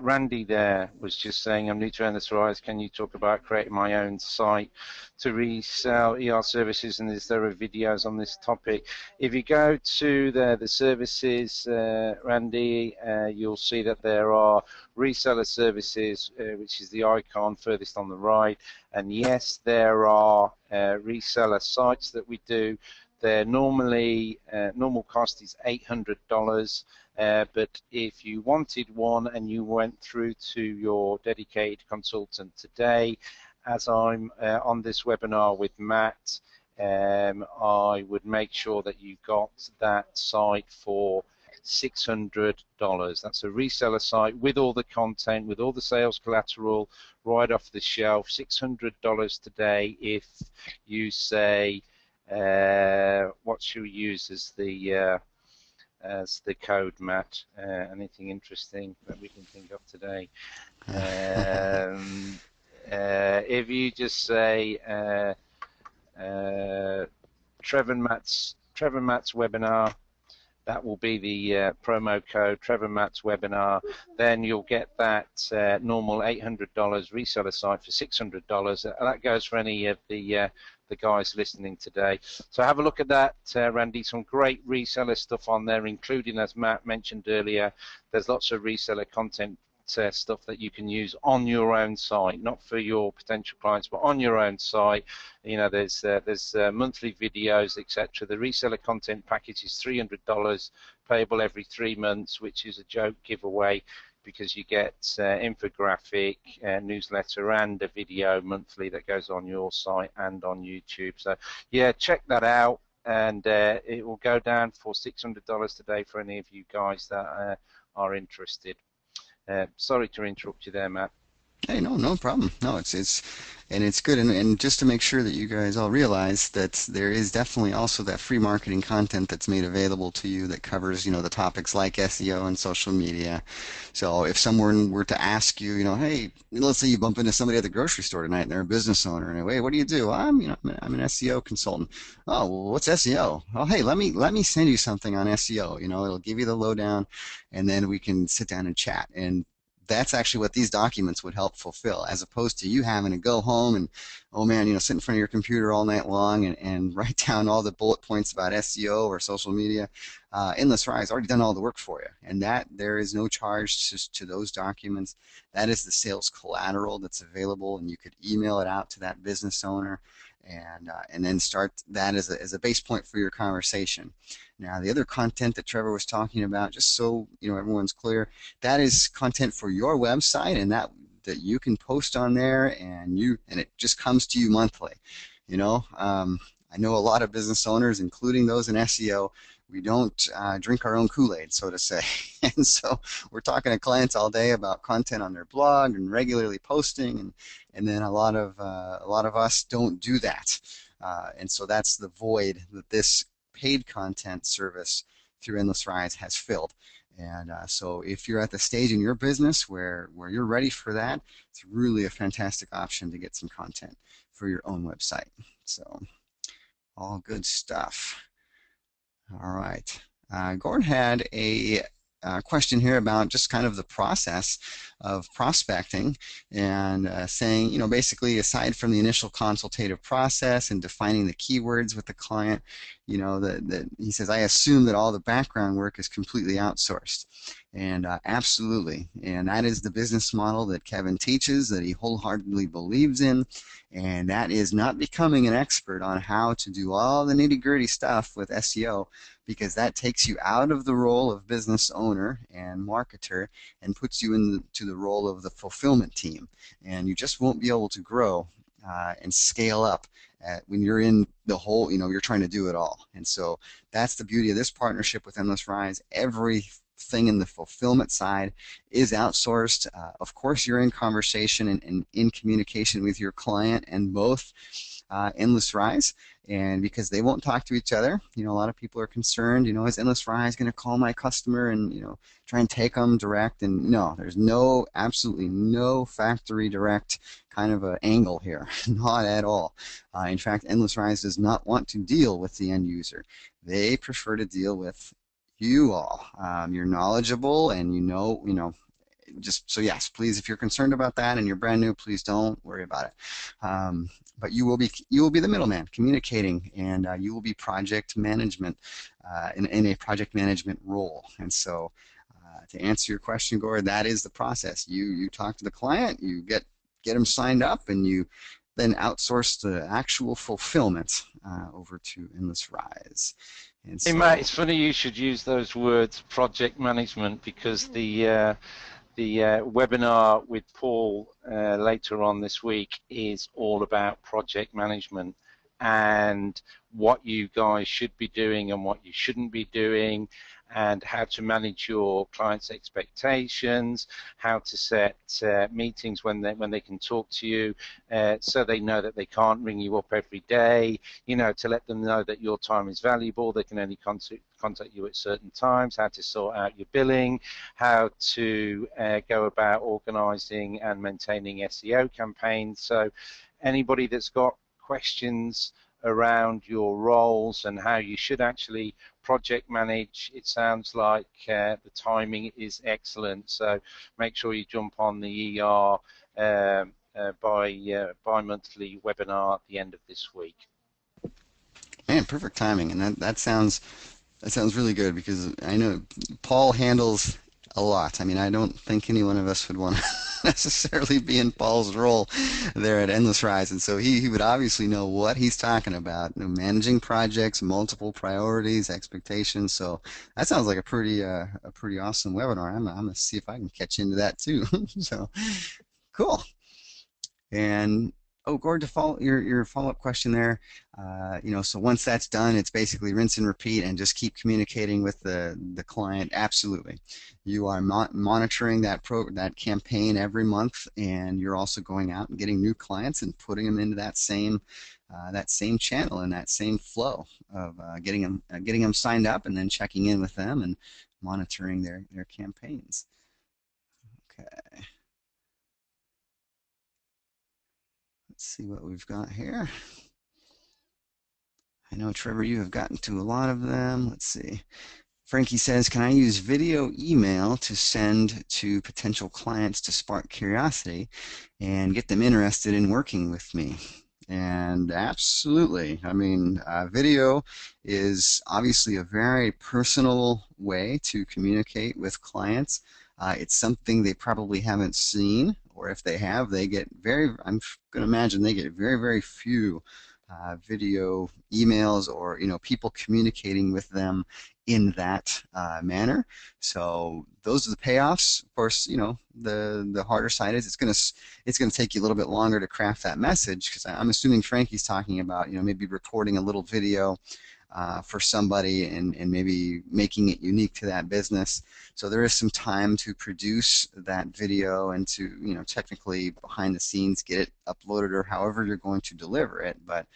Randy there was just saying, I'm new to Endless Rise. Can you talk about creating my own site to resell ER services, and is there a videos on this topic? If you go to the services, Randy, you'll see that there are reseller services, which is the icon furthest on the right. And yes, there are reseller sites that we do. They're normally, normal cost is $800, but if you wanted one and you went through to your dedicated consultant today, as I'm on this webinar with Matt, I would make sure that you got that site for $600. That's a reseller site with all the content, with all the sales collateral right off the shelf. $600 today if you say, what should we use as the code, Matt? Anything interesting that we can think of today? If you just say Trevor Matt's webinar, that will be the promo code, Trevor Matt's webinar. Then you'll get that normal $800 reseller site for $600. That goes for any of the guys listening today. So have a look at that, Randy. Some great reseller stuff on there, including, as Matt mentioned earlier, there's lots of reseller content stuff that you can use on your own site, not for your potential clients, but on your own site. There's monthly videos, etc. The reseller content package is $300, payable every 3 months, which is a joke giveaway because you get infographic, newsletter, and a video monthly that goes on your site and on YouTube. So yeah, check that out, and it will go down for $600 today for any of you guys that are interested. Sorry to interrupt you there, Matt. Hey, no problem. No, it's good, and just to make sure that you guys all realize that there is definitely also that free marketing content that's made available to you that covers, the topics like SEO and social media. So if someone were to ask you, hey, let's say you bump into somebody at the grocery store tonight and they're a business owner, and hey, what do you do? I'm an SEO consultant. Oh, well, what's SEO? Oh, hey, let me send you something on SEO. It'll give you the lowdown, and then we can sit down and chat. And that's actually what these documents would help fulfill, as opposed to you having to go home and, oh man, sit in front of your computer all night long and write down all the bullet points about SEO or social media. Endless Rise already done all the work for you, and that there is no charge to those documents. That is the sales collateral that's available, and you could email it out to that business owner, and then start that as a base point for your conversation. Now, the other content that Trevor was talking about, just so everyone's clear, that is content for your website, and that you can post on there, and it just comes to you monthly. I know a lot of business owners, including those in SEO, we don't drink our own Kool-Aid, so to say. And so we're talking to clients all day about content on their blog and regularly posting, and then a lot of us don't do that. And so that's the void that this paid content service through Endless Rise has filled. And so if you're at the stage in your business where you're ready for that, it's really a fantastic option to get some content for your own website. So all good stuff. All right. Gord had a question here about just kind of the process of prospecting and saying, you know, basically aside from the initial consultative process and defining the keywords with the client, you know, that he says, I assume that all the background work is completely outsourced. And absolutely. And that is the business model that Kevin teaches, that he wholeheartedly believes in. And that is not becoming an expert on how to do all the nitty-gritty stuff with SEO, because that takes you out of the role of business owner and marketer and puts you into the role of the fulfillment team. And you just won't be able to grow and scale up when you're in the whole, you know, you're trying to do it all. And so that's the beauty of this partnership with Endless Rise. Everything in the fulfillment side is outsourced. Of course, you're in conversation and in communication with your client and both Endless Rise, and because they won't talk to each other, you know, a lot of people are concerned, you know, is Endless Rise going to call my customer and, you know, try and take them direct? And no, there's absolutely no factory direct kind of an angle here, not at all. In fact, Endless Rise does not want to deal with the end user. They prefer to deal with you all. You're knowledgeable and you know, just so yes, please, if you're concerned about that and you're brand new, please don't worry about it. But you will be the middleman communicating, and you will be project management in a project management role. And so, to answer your question, Gord, that is the process. You talk to the client, you get them signed up, and you then outsource the actual fulfillment over to Endless Rise. And Hey Matt, so, it's funny you should use those words, project management, because the webinar with Paul later on this week is all about project management and what you guys should be doing and what you shouldn't be doing, and how to manage your clients' expectations, how to set meetings when they can talk to you, so they know that they can't ring you up every day, you know, to let them know that your time is valuable, they can only contact you at certain times, how to sort out your billing, how to go about organizing and maintaining SEO campaigns. So anybody that's got questions around your roles and how you should actually project manage, it sounds like the timing is excellent. So make sure you jump on the bi-monthly webinar at the end of this week. man, perfect timing, and that sounds really good, because I know Paul handles a lot. I mean, I don't think any one of us would want to necessarily be in Paul's role there at Endless Rise, and so he would obviously know what he's talking about, you know, managing projects, multiple priorities, expectations. So that sounds like a pretty awesome webinar. I'm gonna see if I can catch into that too. So cool. And oh, Gord, to follow your follow-up question there, you know, so once that's done, it's basically rinse and repeat and just keep communicating with the client. Absolutely, you are monitoring that campaign every month, and you're also going out and getting new clients and putting them into that same channel and that same flow of getting them signed up and then checking in with them and monitoring their campaigns. Okay. Let's see what we've got here. I know, Trevor, you have gotten to a lot of them. Let's see. Frankie says, can I use video email to send to potential clients to spark curiosity and get them interested in working with me? And absolutely. I mean, video is obviously a very personal way to communicate with clients. It's something they probably haven't seen, or if they have, I'm going to imagine they get very, very few video emails, or, you know, people communicating with them in that manner. So those are the payoffs. Of course, you know, the harder side is it's gonna take you a little bit longer to craft that message, because I'm assuming Frankie's talking about, you know, maybe recording a little video for somebody and maybe making it unique to that business. So there is some time to produce that video and to, technically behind the scenes get it uploaded or however you're going to deliver it. But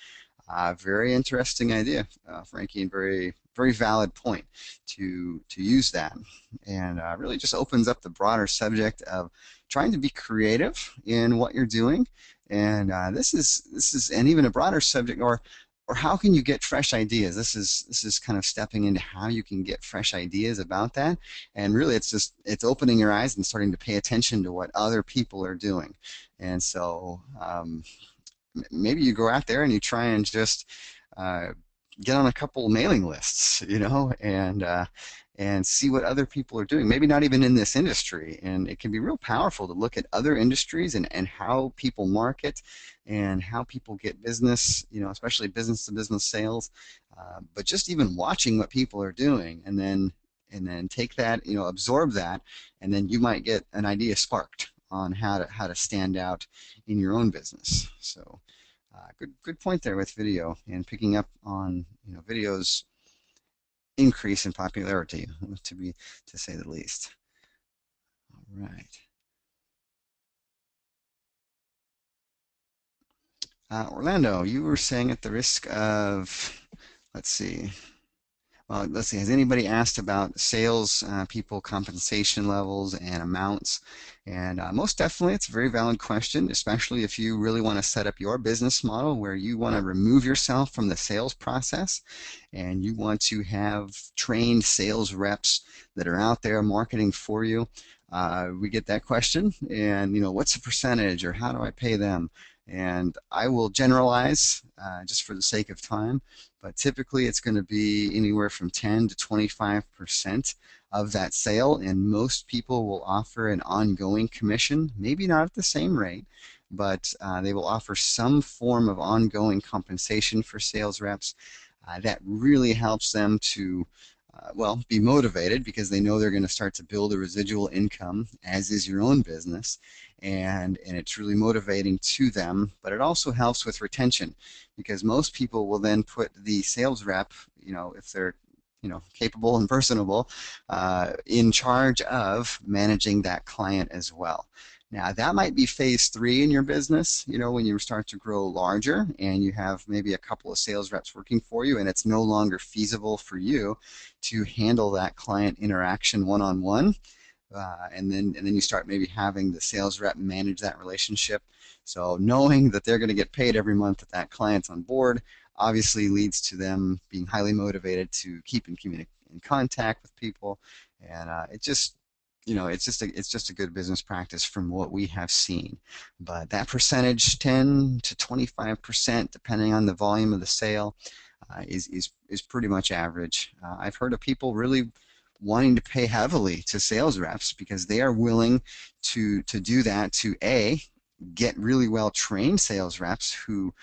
very interesting idea, Frankie, and very very valid point to use that, and really just opens up the broader subject of trying to be creative in what you're doing, and this is and even a broader subject, or how can you get fresh ideas? This is kind of stepping into how you can get fresh ideas about that, and really it's opening your eyes and starting to pay attention to what other people are doing, and so. Maybe you go out there and you try and just uh, get on a couple mailing lists, and see what other people are doing. Maybe not even in this industry, and it can be real powerful to look at other industries and how people market and how people get business, especially business to business sales. But just even watching what people are doing, and then take that, absorb that, and then you might get an idea sparked on how to stand out in your own business. So good point there with video and picking up on videos increase in popularity to say the least. All right, Orlando, you were saying at the risk of, let's see. Well, let's see. Has anybody asked about sales people compensation levels and amounts? And most definitely, it's a very valid question, especially if you really want to set up your business model where you want to remove yourself from the sales process and you want to have trained sales reps that are out there marketing for you. We get that question, and what's the percentage, or how do I pay them? And I will generalize just for the sake of time, but typically it's going to be anywhere from 10 to 25% of that sale, and most people will offer an ongoing commission, maybe not at the same rate, but they will offer some form of ongoing compensation for sales reps. That really helps them to well, be motivated because they know they're going to start to build a residual income, as is your own business, and it's really motivating to them. But it also helps with retention because most people will then put the sales rep, if they're capable and personable, in charge of managing that client as well. Now, that might be phase three in your business, when you start to grow larger and you have maybe a couple of sales reps working for you and it's no longer feasible for you to handle that client interaction one-on-one. And then you start maybe having the sales rep manage that relationship. So knowing that they're going to get paid every month that that client's on board obviously leads to them being highly motivated to keep in contact with people, and it's just a good business practice from what we have seen. But that percentage, 10 to 25%, depending on the volume of the sale, is pretty much average. I've heard of people really wanting to pay heavily to sales reps because they are willing to do that to get really well trained sales reps who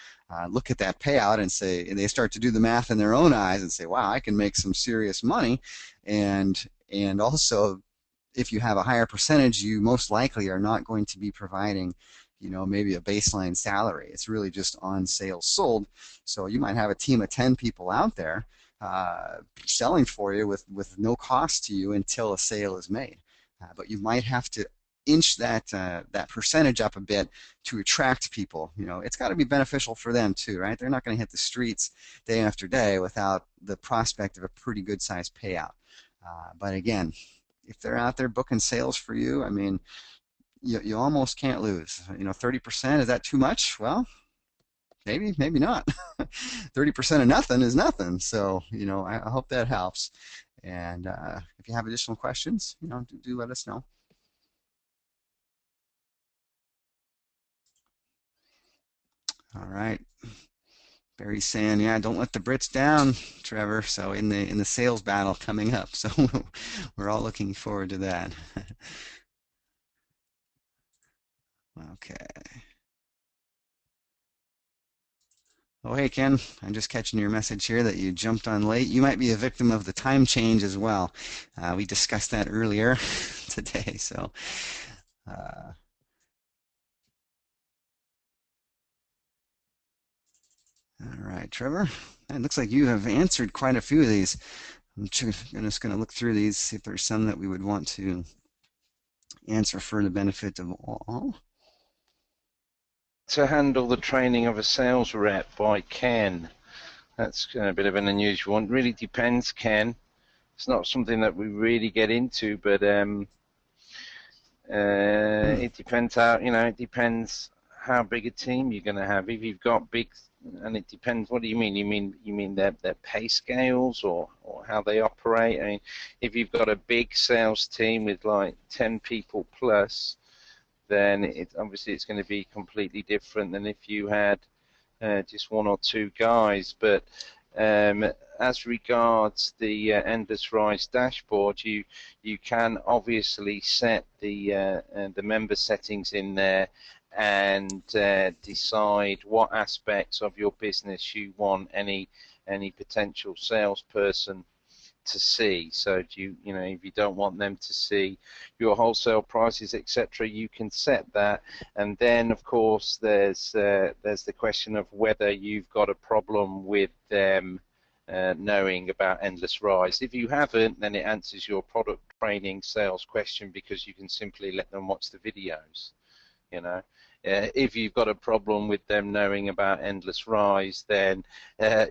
look at that payout and say, and they start to do the math in their own eyes and say, wow, I can make some serious money. And also, if you have a higher percentage, you most likely are not going to be providing, maybe a baseline salary. It's really just on sales sold. So you might have a team of 10 people out there selling for you with no cost to you until a sale is made. But you might have to inch that percentage up a bit to attract people. It's got to be beneficial for them too, right? They're not going to hit the streets day after day without the prospect of a pretty good sized payout. But again, if they're out there booking sales for you, I mean, you almost can't lose. 30%, is that too much? Well, maybe not. 30% of nothing is nothing. So, I hope that helps. And if you have additional questions, do let us know. All right. Barry's saying, yeah, don't let the Brits down, Trevor. So in the sales battle coming up. So we're all looking forward to that. Okay. Oh, hey, Ken, I'm just catching your message here that you jumped on late. You might be a victim of the time change as well. We discussed that earlier today. So, uh, all right, Trevor. It looks like you have answered quite a few of these. I'm just going to look through these, see if there's some that we would want to answer for the benefit of all. To handle the training of a sales rep by Ken. That's a bit of an unusual one. Really depends, Ken. It's not something that we really get into, but it depends how, it depends how big a team you're going to have. If you've got big, and it depends. What do you mean? You mean their pay scales or how they operate? I mean, if you've got a big sales team with like 10 people plus, then obviously it's going to be completely different than if you had just one or two guys. But as regards the Endless Rise dashboard, you can obviously set the member settings in there and decide what aspects of your business you want any potential salesperson to see. So if you don't want them to see your wholesale prices, etc., you can set that. And then of course there's the question of whether you've got a problem with them knowing about Endless Rise. If you haven't, then it answers your product training sales question, because you can simply let them watch the videos. If you've got a problem with them knowing about Endless Rise, then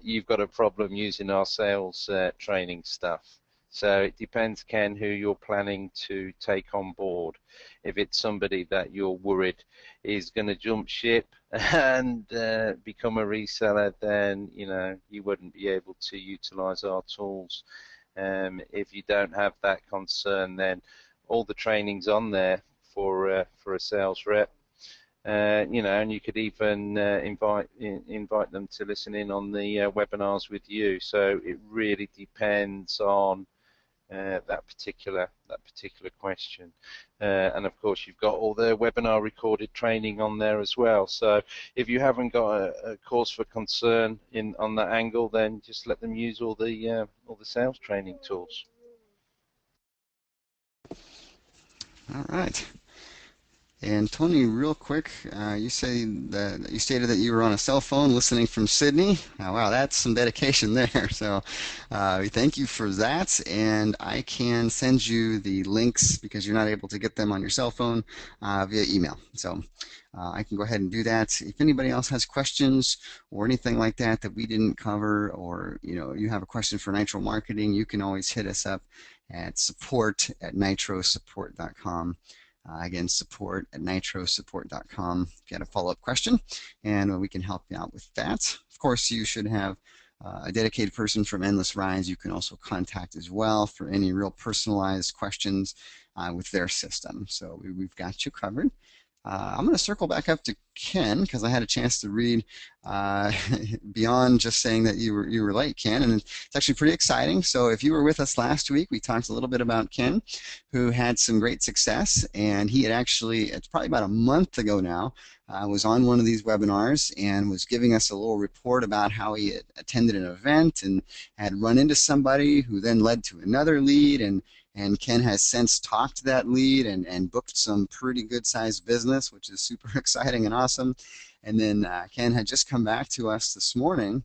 you've got a problem using our sales training stuff. So it depends, Ken, who you're planning to take on board. If it's somebody that you're worried is going to jump ship and become a reseller, then you wouldn't be able to utilize our tools. If you don't have that concern, then all the training's on there for a sales rep. And you could even invite them to listen in on the webinars with you. So it really depends on that particular question. And of course, you've got all the webinar recorded training on there as well. So if you haven't got a cause for concern on that angle, then just let them use all the sales training tools. All right. And Tony, real quick, you say that you stated that you were on a cell phone listening from Sydney. Wow, that's some dedication there. So we thank you for that. And I can send you the links, because you're not able to get them on your cell phone, via email. So I can go ahead and do that. If anybody else has questions or anything like that that we didn't cover, or you have a question for Nitro Marketing, you can always hit us up at support@nitrosupport.com. Again, support@nitrosupport.com if you had a follow-up question, and we can help you out with that. Of course, you should have a dedicated person from Endless Rise you can also contact as well for any real personalized questions with their system. So we've got you covered. I'm going to circle back up to Ken, because I had a chance to read beyond just saying that you were late, Ken, and it's actually pretty exciting. So if you were with us last week, we talked a little bit about Ken, who had some great success, and he had actually, it's probably about a month ago now, was on one of these webinars and was giving us a little report about how he had attended an event and had run into somebody who then led to another lead, and Ken has since talked to that lead and booked some pretty good sized business, which is super exciting and awesome. And then Ken had just come back to us this morning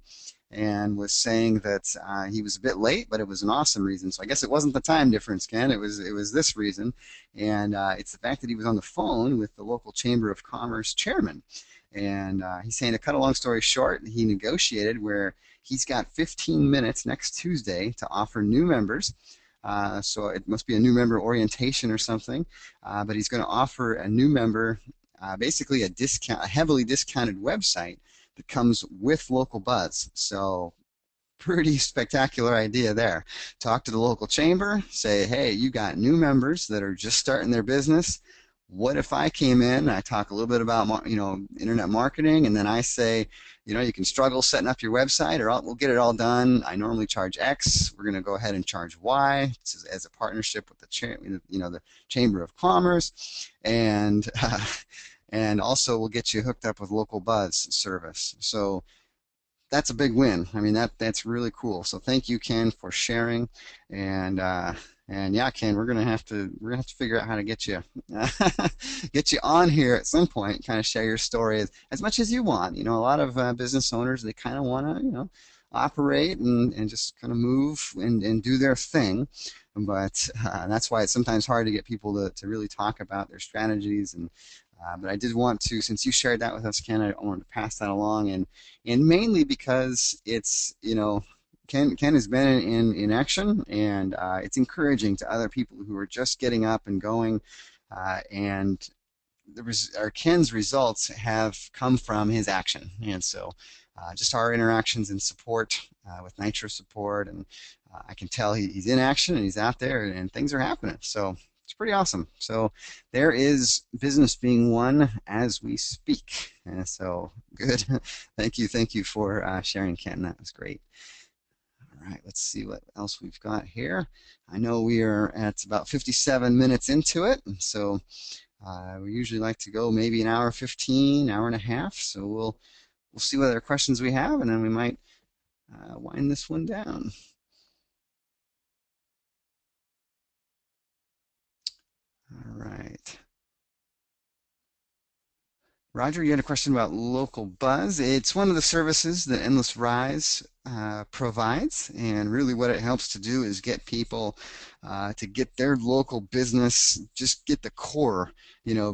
and was saying that he was a bit late, but it was an awesome reason. So I guess it wasn't the time difference, Ken. It was this reason, and it's the fact that he was on the phone with the local Chamber of Commerce chairman. And he's saying, to cut a long story short, he negotiated where he's got 15 minutes next Tuesday to offer new members. So it must be a new member orientation or something, but he's going to offer a new member basically a heavily discounted website that comes with local buzz. So pretty spectacular idea there. Talk to the local chamber, say, hey, you got new members that are just starting their business. What if I came in, I talk a little bit about internet marketing, and then I say, you can struggle setting up your website, or we'll get it all done. I normally charge X. We're going to go ahead and charge Y. This is as a partnership with the Chamber of Commerce, and and also we'll get you hooked up with local buzz service. So that's a big win. I mean, that's really cool. So thank you, Ken, for sharing. And yeah, Ken, we're gonna have to figure out how to get you get you on here at some point. Kind of share your story as much as you want. A lot of business owners, they kind of want to operate and just kind of move and do their thing. But that's why it's sometimes hard to get people to really talk about their strategies. But I did want to, since you shared that with us, Ken, I wanted to pass that along, and mainly because it's, Ken has been in action, and it's encouraging to other people who are just getting up and going, and Ken's results have come from his action. And so just our interactions and support with Nitro support, and I can tell he's in action and he's out there and things are happening. So it's pretty awesome. So there is business being won as we speak. And so good. Thank you for sharing, Ken. That was great. All right, let's see what else we've got here. I know we are at about 57 minutes into it, so we usually like to go maybe an hour 15, hour and a half. So we'll see what other questions we have, and then we might wind this one down. All right. Roger, you had a question about local buzz. It's one of the services that Endless Rise provides, and really what it helps to do is get people to get their local business, just get the core,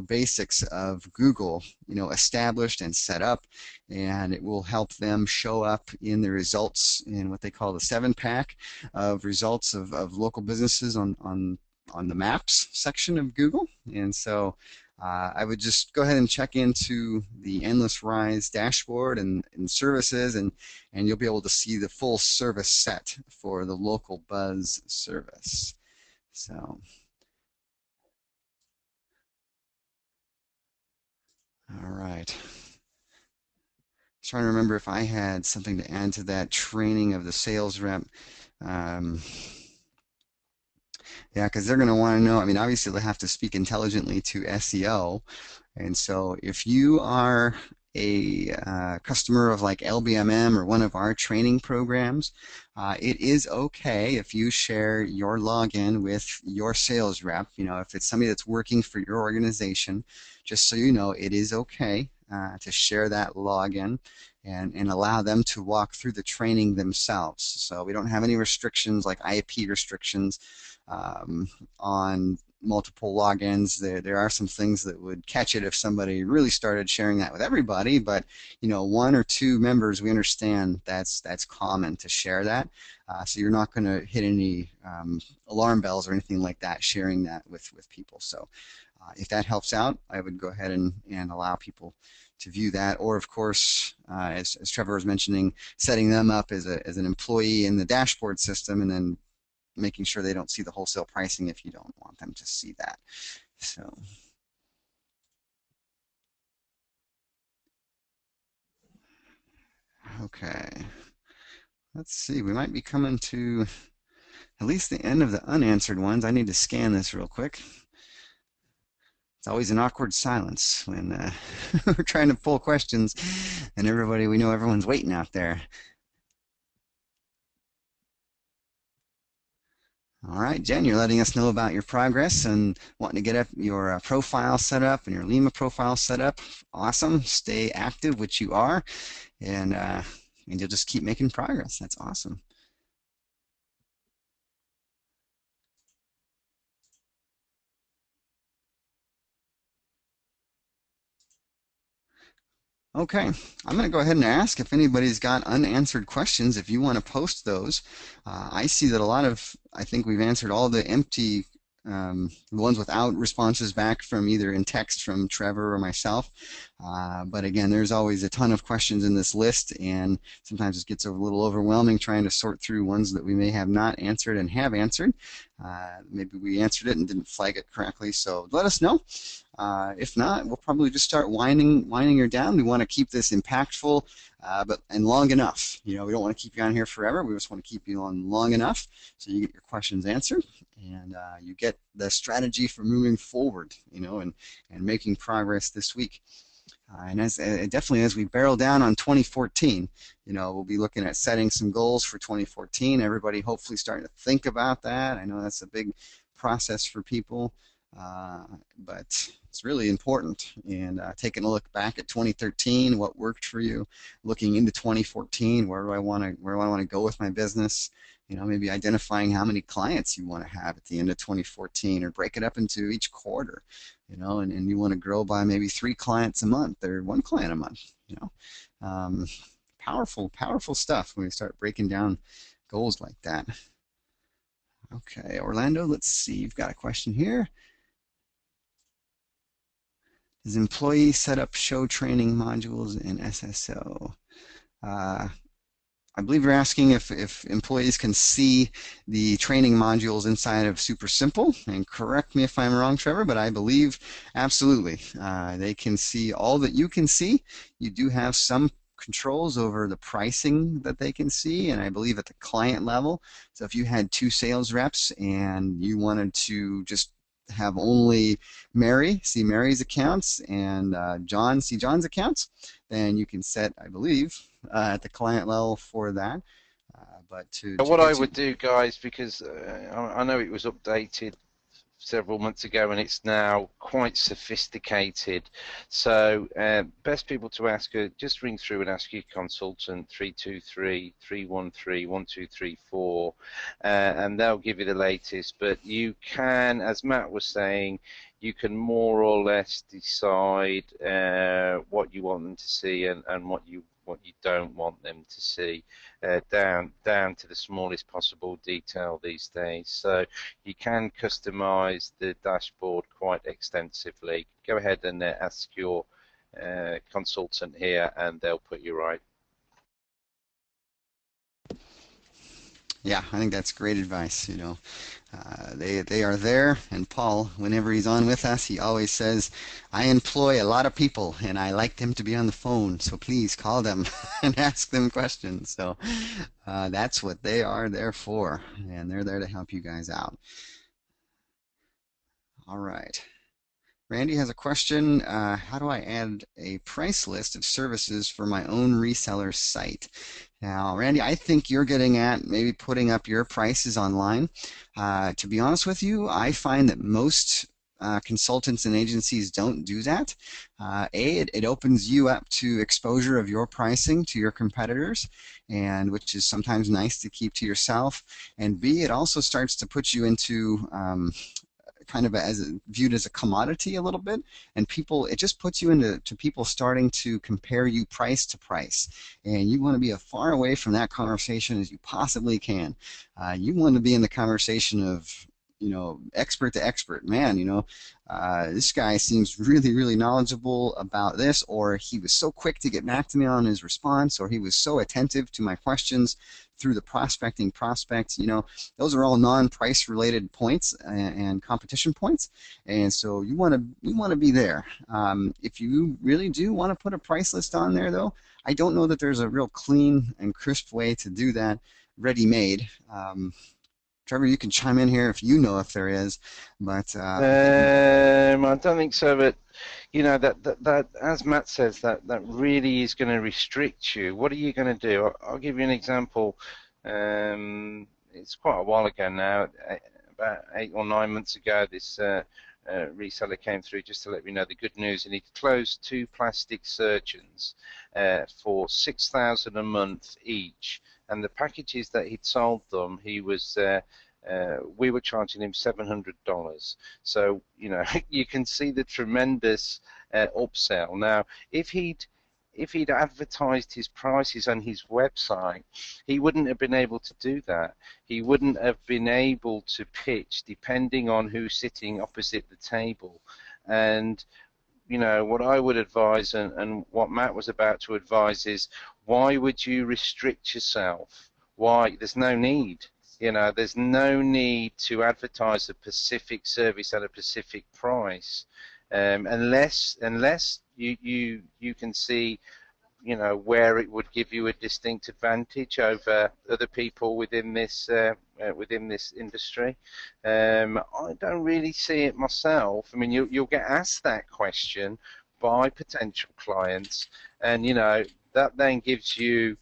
basics of Google, established and set up, and it will help them show up in the results in what they call the 7-pack of results of local businesses on the maps section of Google. And so I would just go ahead and check into the Endless Rise dashboard and services, and you'll be able to see the full service set for the local buzz service. So, all right. Trying to remember if I had something to add to that training of the sales rep. Um, yeah, because they're going to want to know. I mean, obviously, they'll have to speak intelligently to SEO. And so if you are a customer of like LBMM or one of our training programs, it is okay if you share your login with your sales rep. If it's somebody that's working for your organization, just so you know, it is okay to share that login and allow them to walk through the training themselves. So we don't have any restrictions like IP restrictions on multiple logins. There are some things that would catch it if somebody really started sharing that with everybody, but one or two members, we understand that's common to share that. So you're not going to hit any alarm bells or anything like that sharing that with people. So if that helps out, I would go ahead and allow people to view that, or of course, as Trevor was mentioning, setting them up as an employee in the dashboard system, and then making sure they don't see the wholesale pricing if you don't want them to see that. So, okay. Let's see. We might be coming to at least the end of the unanswered ones. I need to scan this real quick. It's always an awkward silence when we're trying to pull questions and we know everyone's waiting out there. All right, Jen, you're letting us know about your progress and wanting to get up your profile set up and your Lima profile set up. Awesome. Stay active, which you are, and you'll just keep making progress. That's awesome. Okay, I'm going to go ahead and ask if anybody's got unanswered questions. If you want to post those, I see that I think we've answered all the empty, the ones without responses back from either in text from Trevor or myself. But again, there's always a ton of questions in this list, and sometimes it gets a little overwhelming trying to sort through ones that we may have not answered and have answered. Maybe we answered it and didn't flag it correctly, so let us know. If not, we'll probably just start winding her down. We want to keep this impactful, and long enough. We don't want to keep you on here forever. We just want to keep you on long enough so you get your questions answered and you get the strategy for moving forward. And making progress this week. And definitely as we barrel down on 2014, we'll be looking at setting some goals for 2014. Everybody hopefully starting to think about that. I know that's a big process for people. But it's really important. And taking a look back at 2013, what worked for you, looking into 2014, where do I want to go with my business? You know, maybe identifying how many clients you want to have at the end of 2014, or break it up into each quarter. You know, and you want to grow by maybe 3 clients a month or 1 client a month. You know, um, powerful stuff when we start breaking down goals like that. Okay, Orlando, let's see. You've got a question here. Does employee set up show training modules in SSO? Uh, I believe you're asking if employees can see the training modules inside of Super Simple, and correct me if I'm wrong, Trevor, but I believe absolutely. They can see all that you can see. You do have some controls over the pricing that they can see, and I believe at the client level. So if you had 2 sales reps and you wanted to just have only Mary see Mary's accounts and John see John's accounts, then you can set, I believe, at the client level for that. But to What I get you, would do, guys, because I know it was updated several months ago and it's now quite sophisticated, so best people to ask are just ring through and ask your consultant 323-313-1234, and they'll give you the latest. But you can, as Matt was saying, you can more or less decide what you want them to see and what you don't want them to see, down to the smallest possible detail these days. So you can customize the dashboard quite extensively. Go ahead and ask your consultant here and they'll put you right. yeah, I think that's great advice. You know, they are there, and Paul, whenever he's on with us, he always says, "I employ a lot of people, and I like them to be on the phone. So please call them and ask them questions." So that's what they are there for, and they're there to help you guys out. All right. Randy has a question. How do I add a price list of services for my own reseller site? Now, Randy, I think you're getting at maybe putting up your prices online. To be honest with you, I find that most consultants and agencies don't do that. It opens you up to exposure of your pricing to your competitors, and which is sometimes nice to keep to yourself. And B, it also starts to put you into kind of viewed as a commodity a little bit, and people, it just puts you into people starting to compare you price to price, and you want to be as far away from that conversation as you possibly can. You want to be in the conversation of, you know, expert to expert. Man, you know, this guy seems really knowledgeable about this, or he was so quick to get back to me on his response, or he was so attentive to my questions through the prospecting prospects. You know, those are all non-price related points and competition points, and so you want to be there. If you really do want to put a price list on there, though, I don't know that there's a real clean and crisp way to do that ready-made. Trevor, you can chime in here if you know if there is, but I think I don't think so, but you know that as Matt says, that really is going to restrict you. What are you going to do? I'll give you an example. It's quite a while ago now, about 8 or 9 months ago. This reseller came through just to let me know the good news, and he closed 2 plastic surgeons for $6,000 a month each. And the packages that he'd sold them, he was we were charging him $700. So you know, you can see the tremendous upsell. Now, if he'd advertised his prices on his website, he wouldn't have been able to do that. He wouldn't have been able to pitch depending on who's sitting opposite the table. And you know, what I would advise, and what Matt was about to advise, is why would you restrict yourself? Why? There's no need. You know, there's no need to advertise a specific service at a specific price, unless you can see, you know, where it would give you a distinct advantage over other people within this industry. I don't really see it myself. I mean, you'll get asked that question by potential clients, and you know that then gives you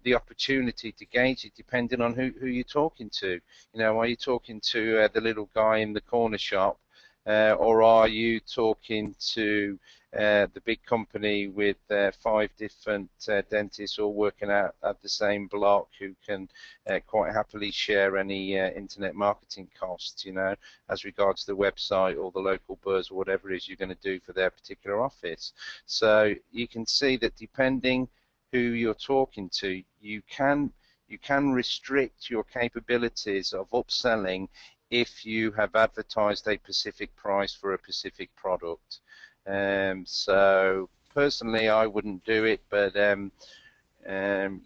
the opportunity to gauge it depending on who you're talking to. You know, are you talking to the little guy in the corner shop or are you talking to the big company with 5 different dentists all working out at the same block who can quite happily share any internet marketing costs, you know, as regards the website or the local buzz or whatever it is you're going to do for their particular office. So you can see that depending who you're talking to, you can restrict your capabilities of upselling if you have advertised a specific price for a specific product. So personally, I wouldn't do it, but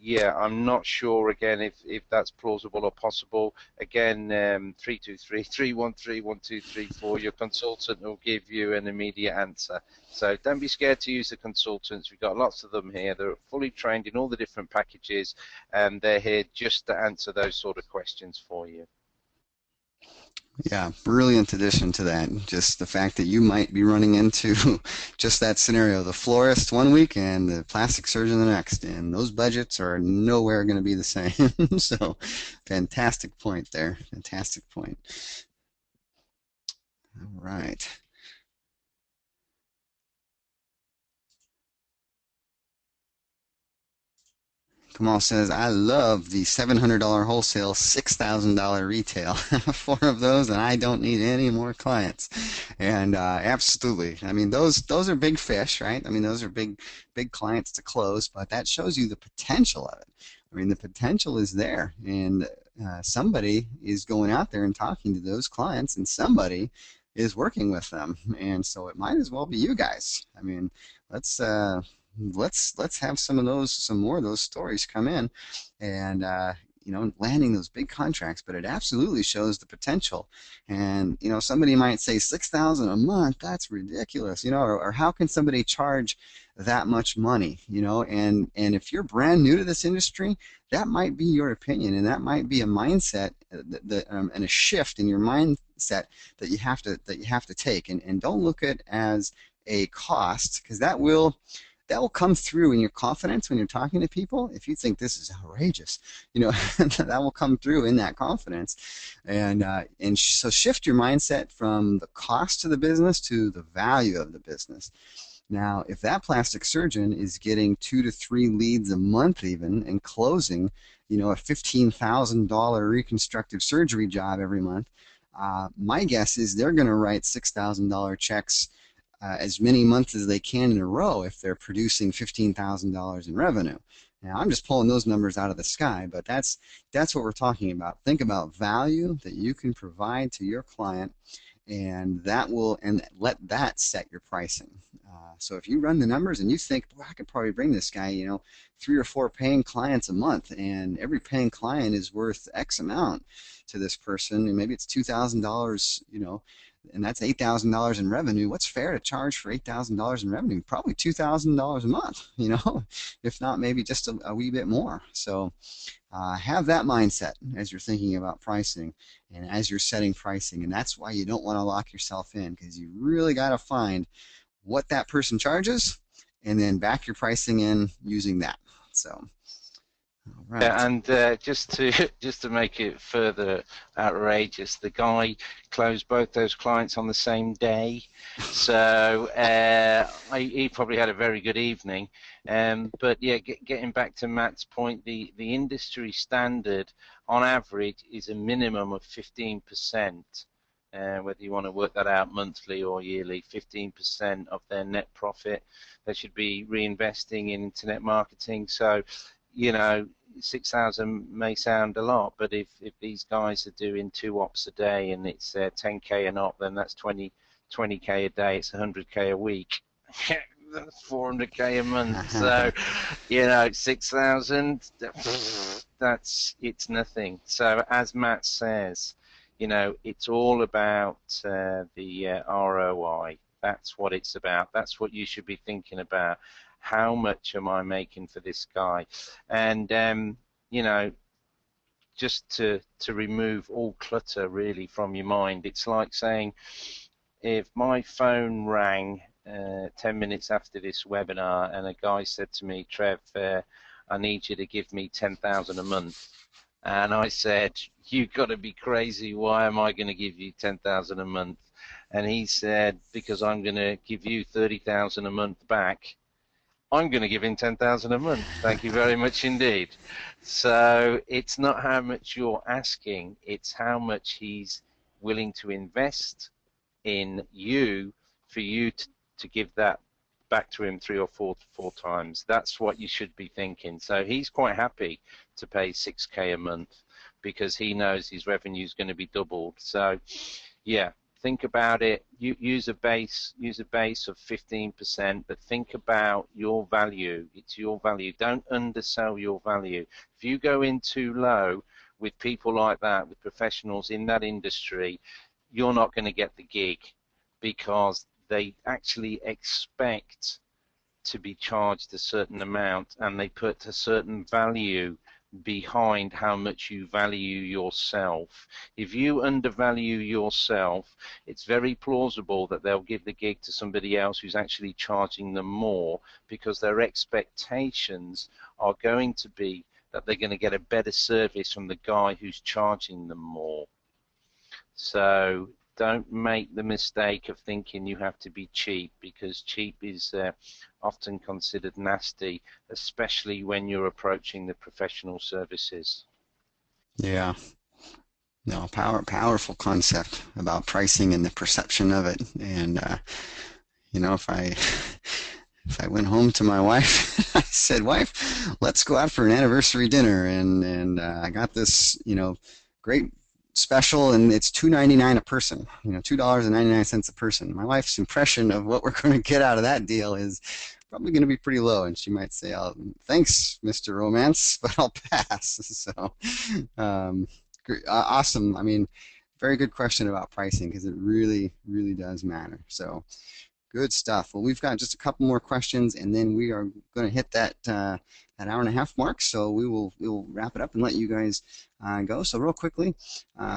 yeah, I'm not sure again if that's plausible or possible. Again, 323-313-1234, your consultant will give you an immediate answer. So don't be scared to use the consultants. We've got lots of them here. They're fully trained in all the different packages, and they're here just to answer those sort of questions for you. Yeah, brilliant addition to that. Just the fact that you might be running into just that scenario, the florist one week and the plastic surgeon the next, and those budgets are nowhere going to be the same. So, fantastic point there. Fantastic point. All right. Kamal says, I love the $700 wholesale, $6,000 retail. 4 of those, and I don't need any more clients. And absolutely, I mean, those are big fish, right? I mean, those are big clients to close, but that shows you the potential of it. I mean, the potential is there, and somebody is going out there and talking to those clients, and somebody is working with them, and so it might as well be you guys. I mean, let's let's have some more of those stories come in, and you know, landing those big contracts. But it absolutely shows the potential. And you know, somebody might say 6,000 a month, that's ridiculous, you know, or how can somebody charge that much money, you know? And if you're brand new to this industry, that might be your opinion, and that might be a mindset and a shift in your mindset that you have to take. And don't look at it as a cost, because that will come through in your confidence when you're talking to people. If you think this is outrageous, you know, that will come through in that confidence. And so shift your mindset from the cost of the business to the value of the business. Now, if that plastic surgeon is getting 2 to 3 leads a month even and closing, you know, a $15,000 reconstructive surgery job every month, my guess is they're going to write $6,000 checks as many months as they can in a row if they're producing $15,000 in revenue. Now, I'm just pulling those numbers out of the sky, but that's what we're talking about. Think about value that you can provide to your client, and let that set your pricing. So if you run the numbers and you think, well, I could probably bring this guy, you know, 3 or 4 paying clients a month, and every paying client is worth X amount to this person, and maybe it's $2,000, you know, and that's $8,000 in revenue. What's fair to charge for $8,000 in revenue? Probably $2,000 a month, you know, if not maybe just a wee bit more. So have that mindset as you're thinking about pricing and as you're setting pricing. And that's why you don't want to lock yourself in, because you really got to find what that person charges and then back your pricing in using that. So, all right. Yeah, and just to just to make it further outrageous, the guy closed both those clients on the same day, so he probably had a very good evening. But yeah, getting back to Matt's point, the industry standard on average is a minimum of 15%. Whether you want to work that out monthly or yearly, 15% of their net profit they should be reinvesting in internet marketing. So, you know, 6,000 may sound a lot, but if these guys are doing 2 ops a day and it's 10K an op, then that's 20K a day. It's 100K a week. That's 400K a month. So, you know, 6,000. It's nothing. So, as Matt says, you know, it's all about the ROI. That's what it's about. That's what you should be thinking about. How much am I making for this guy? And you know, just to remove all clutter really from your mind, it's like saying, if my phone rang 10 minutes after this webinar and a guy said to me, Trev, I need you to give me 10,000 a month. And I said, you've got to be crazy. Why am I going to give you 10,000 a month? And he said, because I'm going to give you 30,000 a month back, I'm going to give him 10,000 a month. Thank you very much indeed. So it's not how much you're asking, it's how much he's willing to invest in you for you to give that back to him three or four times. That's what you should be thinking. So he's quite happy to pay 6K a month because he knows his revenue is going to be doubled. So yeah, think about it. Use a base of 15%, but think about your value. It's your value. Don't undersell your value. If you go in too low with people like that, with professionals in that industry, you're not going to get the gig because they actually expect to be charged a certain amount and they put a certain value behind how much you value yourself. If you undervalue yourself, it's very plausible that they'll give the gig to somebody else who's actually charging them more because their expectations are going to be that they're going to get a better service from the guy who's charging them more. So don't make the mistake of thinking you have to be cheap, because cheap is often considered nasty, especially when you're approaching the professional services. Yeah. No, powerful concept about pricing and the perception of it. And if I if I went home to my wife, I said, "Wife, let's go out for an anniversary dinner," and I got this, great special, and it's $2.99 a person. $2.99 a person. My wife's impression of what we're going to get out of that deal is probably going to be pretty low, and she might say, "Oh, thanks, Mr. Romance, but I'll pass." So, um, awesome. I mean, very good question about pricing because it really, really does matter. So. Good stuff. Well, we've got just a couple more questions, and then we are going to hit that hour and a half mark. So we will wrap it up and let you guys go. So real quickly,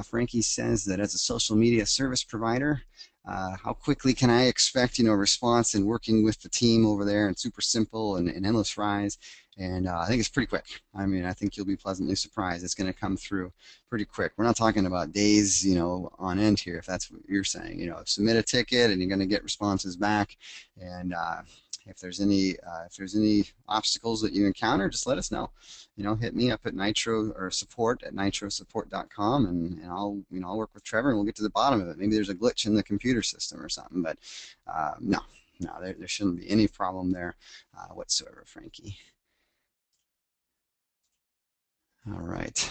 Frankie says that as a social media service provider, how quickly can I expect a response and working with the team over there and Super Simple and Endless Rise? And I think it's pretty quick. I mean, I think you'll be pleasantly surprised. It's going to come through pretty quick. We're not talking about days, on end here, if that's what you're saying. Submit a ticket and you're going to get responses back. And if there's any obstacles that you encounter, just let us know. Hit me up at nitro or support@nitrosupport.com, and I'll work with Trevor and we'll get to the bottom of it. Maybe there's a glitch in the computer system or something, but no, there shouldn't be any problem there whatsoever, Frankie. All right.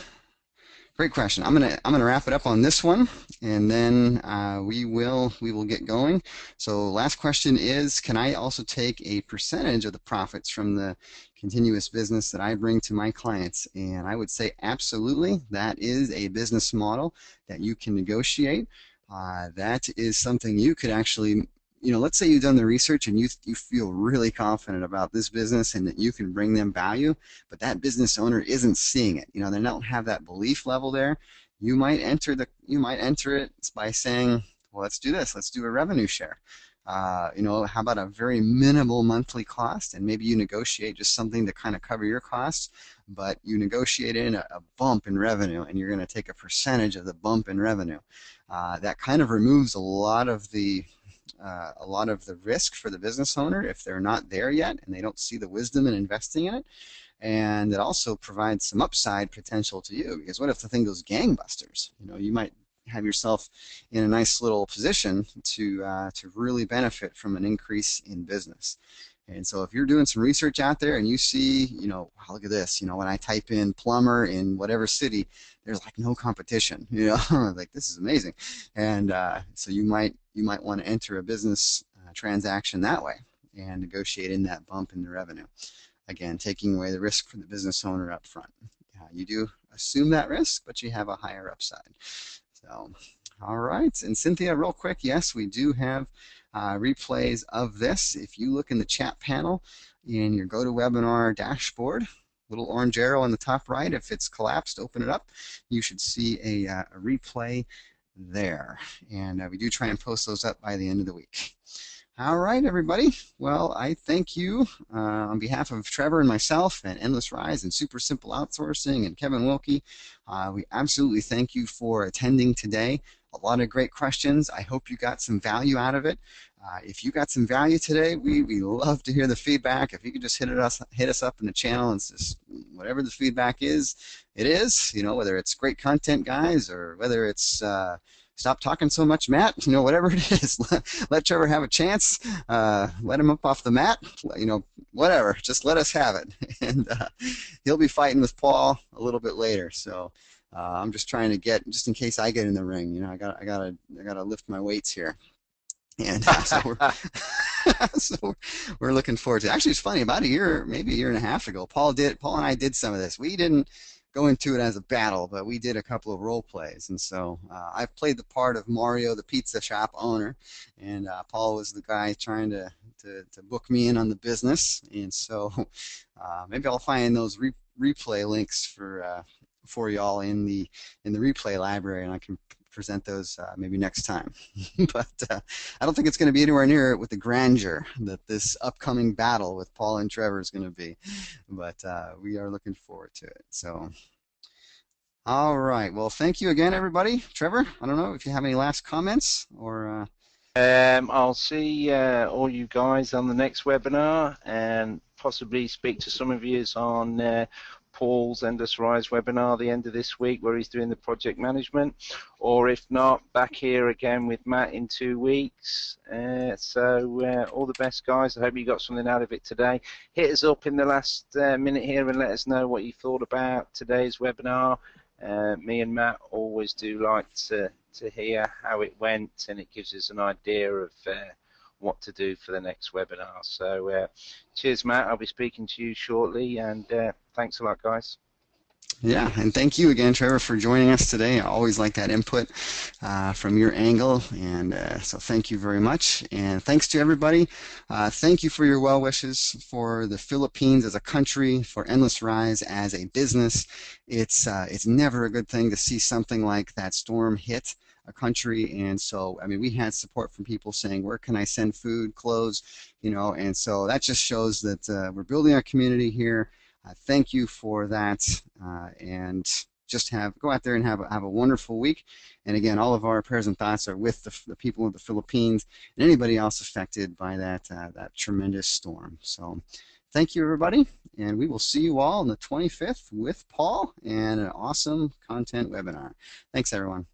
Great question. I'm gonna wrap it up on this one, and then we will get going. So last question is, can I also take a percentage of the profits from the continuous business that I bring to my clients? And I would say absolutely. That is a business model that you can negotiate. That is something you could actually, let's say you've done the research and you feel really confident about this business and that you can bring them value, but that business owner isn't seeing it. They don't have that belief level there. You might enter it by saying, well, let's do this. Let's do a revenue share. How about a very minimal monthly cost, and maybe you negotiate just something to kind of cover your costs, but you negotiate in a bump in revenue, and you're going to take a percentage of the bump in revenue. That kind of removes a lot of the risk for the business owner if they're not there yet and they don't see the wisdom in investing in it. And it also provides some upside potential to you, because what if the thing goes gangbusters? You might have yourself in a nice little position to really benefit from an increase in business. And so if you're doing some research out there and you see, wow, look at this, when I type in plumber in whatever city, there's like no competition, like this is amazing. And so you might want to enter a business transaction that way and negotiate in that bump in the revenue. Again, taking away the risk for the business owner up front. You do assume that risk, but you have a higher upside. So, all right. And Cynthia, real quick, yes, we do have replays of this. If you look in the chat panel in your GoToWebinar dashboard, little orange arrow on the top right, if it's collapsed, open it up. You should see a replay there. And we do try and post those up by the end of the week. All right, everybody. Well, I thank you on behalf of Trevor and myself and Endless Rise and Super Simple Outsourcing and Kevin Wilkie. We absolutely thank you for attending today. a lot of great questions. I hope you got some value out of it. If you got some value today, we love to hear the feedback. If you could just hit us up in the channel and just whatever the feedback is, it is. Whether it's great content, guys, or whether it's stop talking so much, Matt. Whatever it is, let Trevor have a chance. Let him up off the mat. Whatever. Just let us have it, and he'll be fighting with Paul a little bit later. So. I'm just trying to just in case I get in the ring, I gotta lift my weights here. And so we're looking forward to it. Actually, it's funny. About a year, maybe a year and a half ago, Paul and I did some of this. We didn't go into it as a battle, but we did a couple of role plays. And so I played the part of Mario, the pizza shop owner, and Paul was the guy trying to book me in on the business. And so maybe I'll find those replay links for y'all in the replay library, and I can present those maybe next time. But I don't think it's going to be anywhere near with the grandeur that this upcoming battle with Paul and Trevor is going to be. But we are looking forward to it. So, all right. Well, thank you again, everybody. Trevor, I don't know if you have any last comments or. I'll see all you guys on the next webinar and possibly speak to some of you on Paul's Endless Rise webinar the end of this week where he's doing the project management, or if not, back here again with Matt in 2 weeks. So all the best, guys. I hope you got something out of it today. Hit us up in the last minute here and let us know what you thought about today's webinar. Me and Matt always do like to hear how it went, and it gives us an idea of what to do for the next webinar. So cheers, Matt. I'll be speaking to you shortly, and thanks a lot, guys. Yeah, and thank you again, Trevor, for joining us today. I always like that input from your angle, and so thank you very much. And thanks to everybody. Thank you for your well wishes for the Philippines as a country, for Endless Rise as a business. It's never a good thing to see something like that storm hit a country, and so I mean we had support from people saying, where can I send food, clothes, and so that just shows that we're building our community here. Thank you for that, and just go out there and have a wonderful week. And again, all of our prayers and thoughts are with the people of the Philippines and anybody else affected by that tremendous storm. So thank you, everybody, and we will see you all on the 25th with Paul and an awesome content webinar. Thanks, everyone.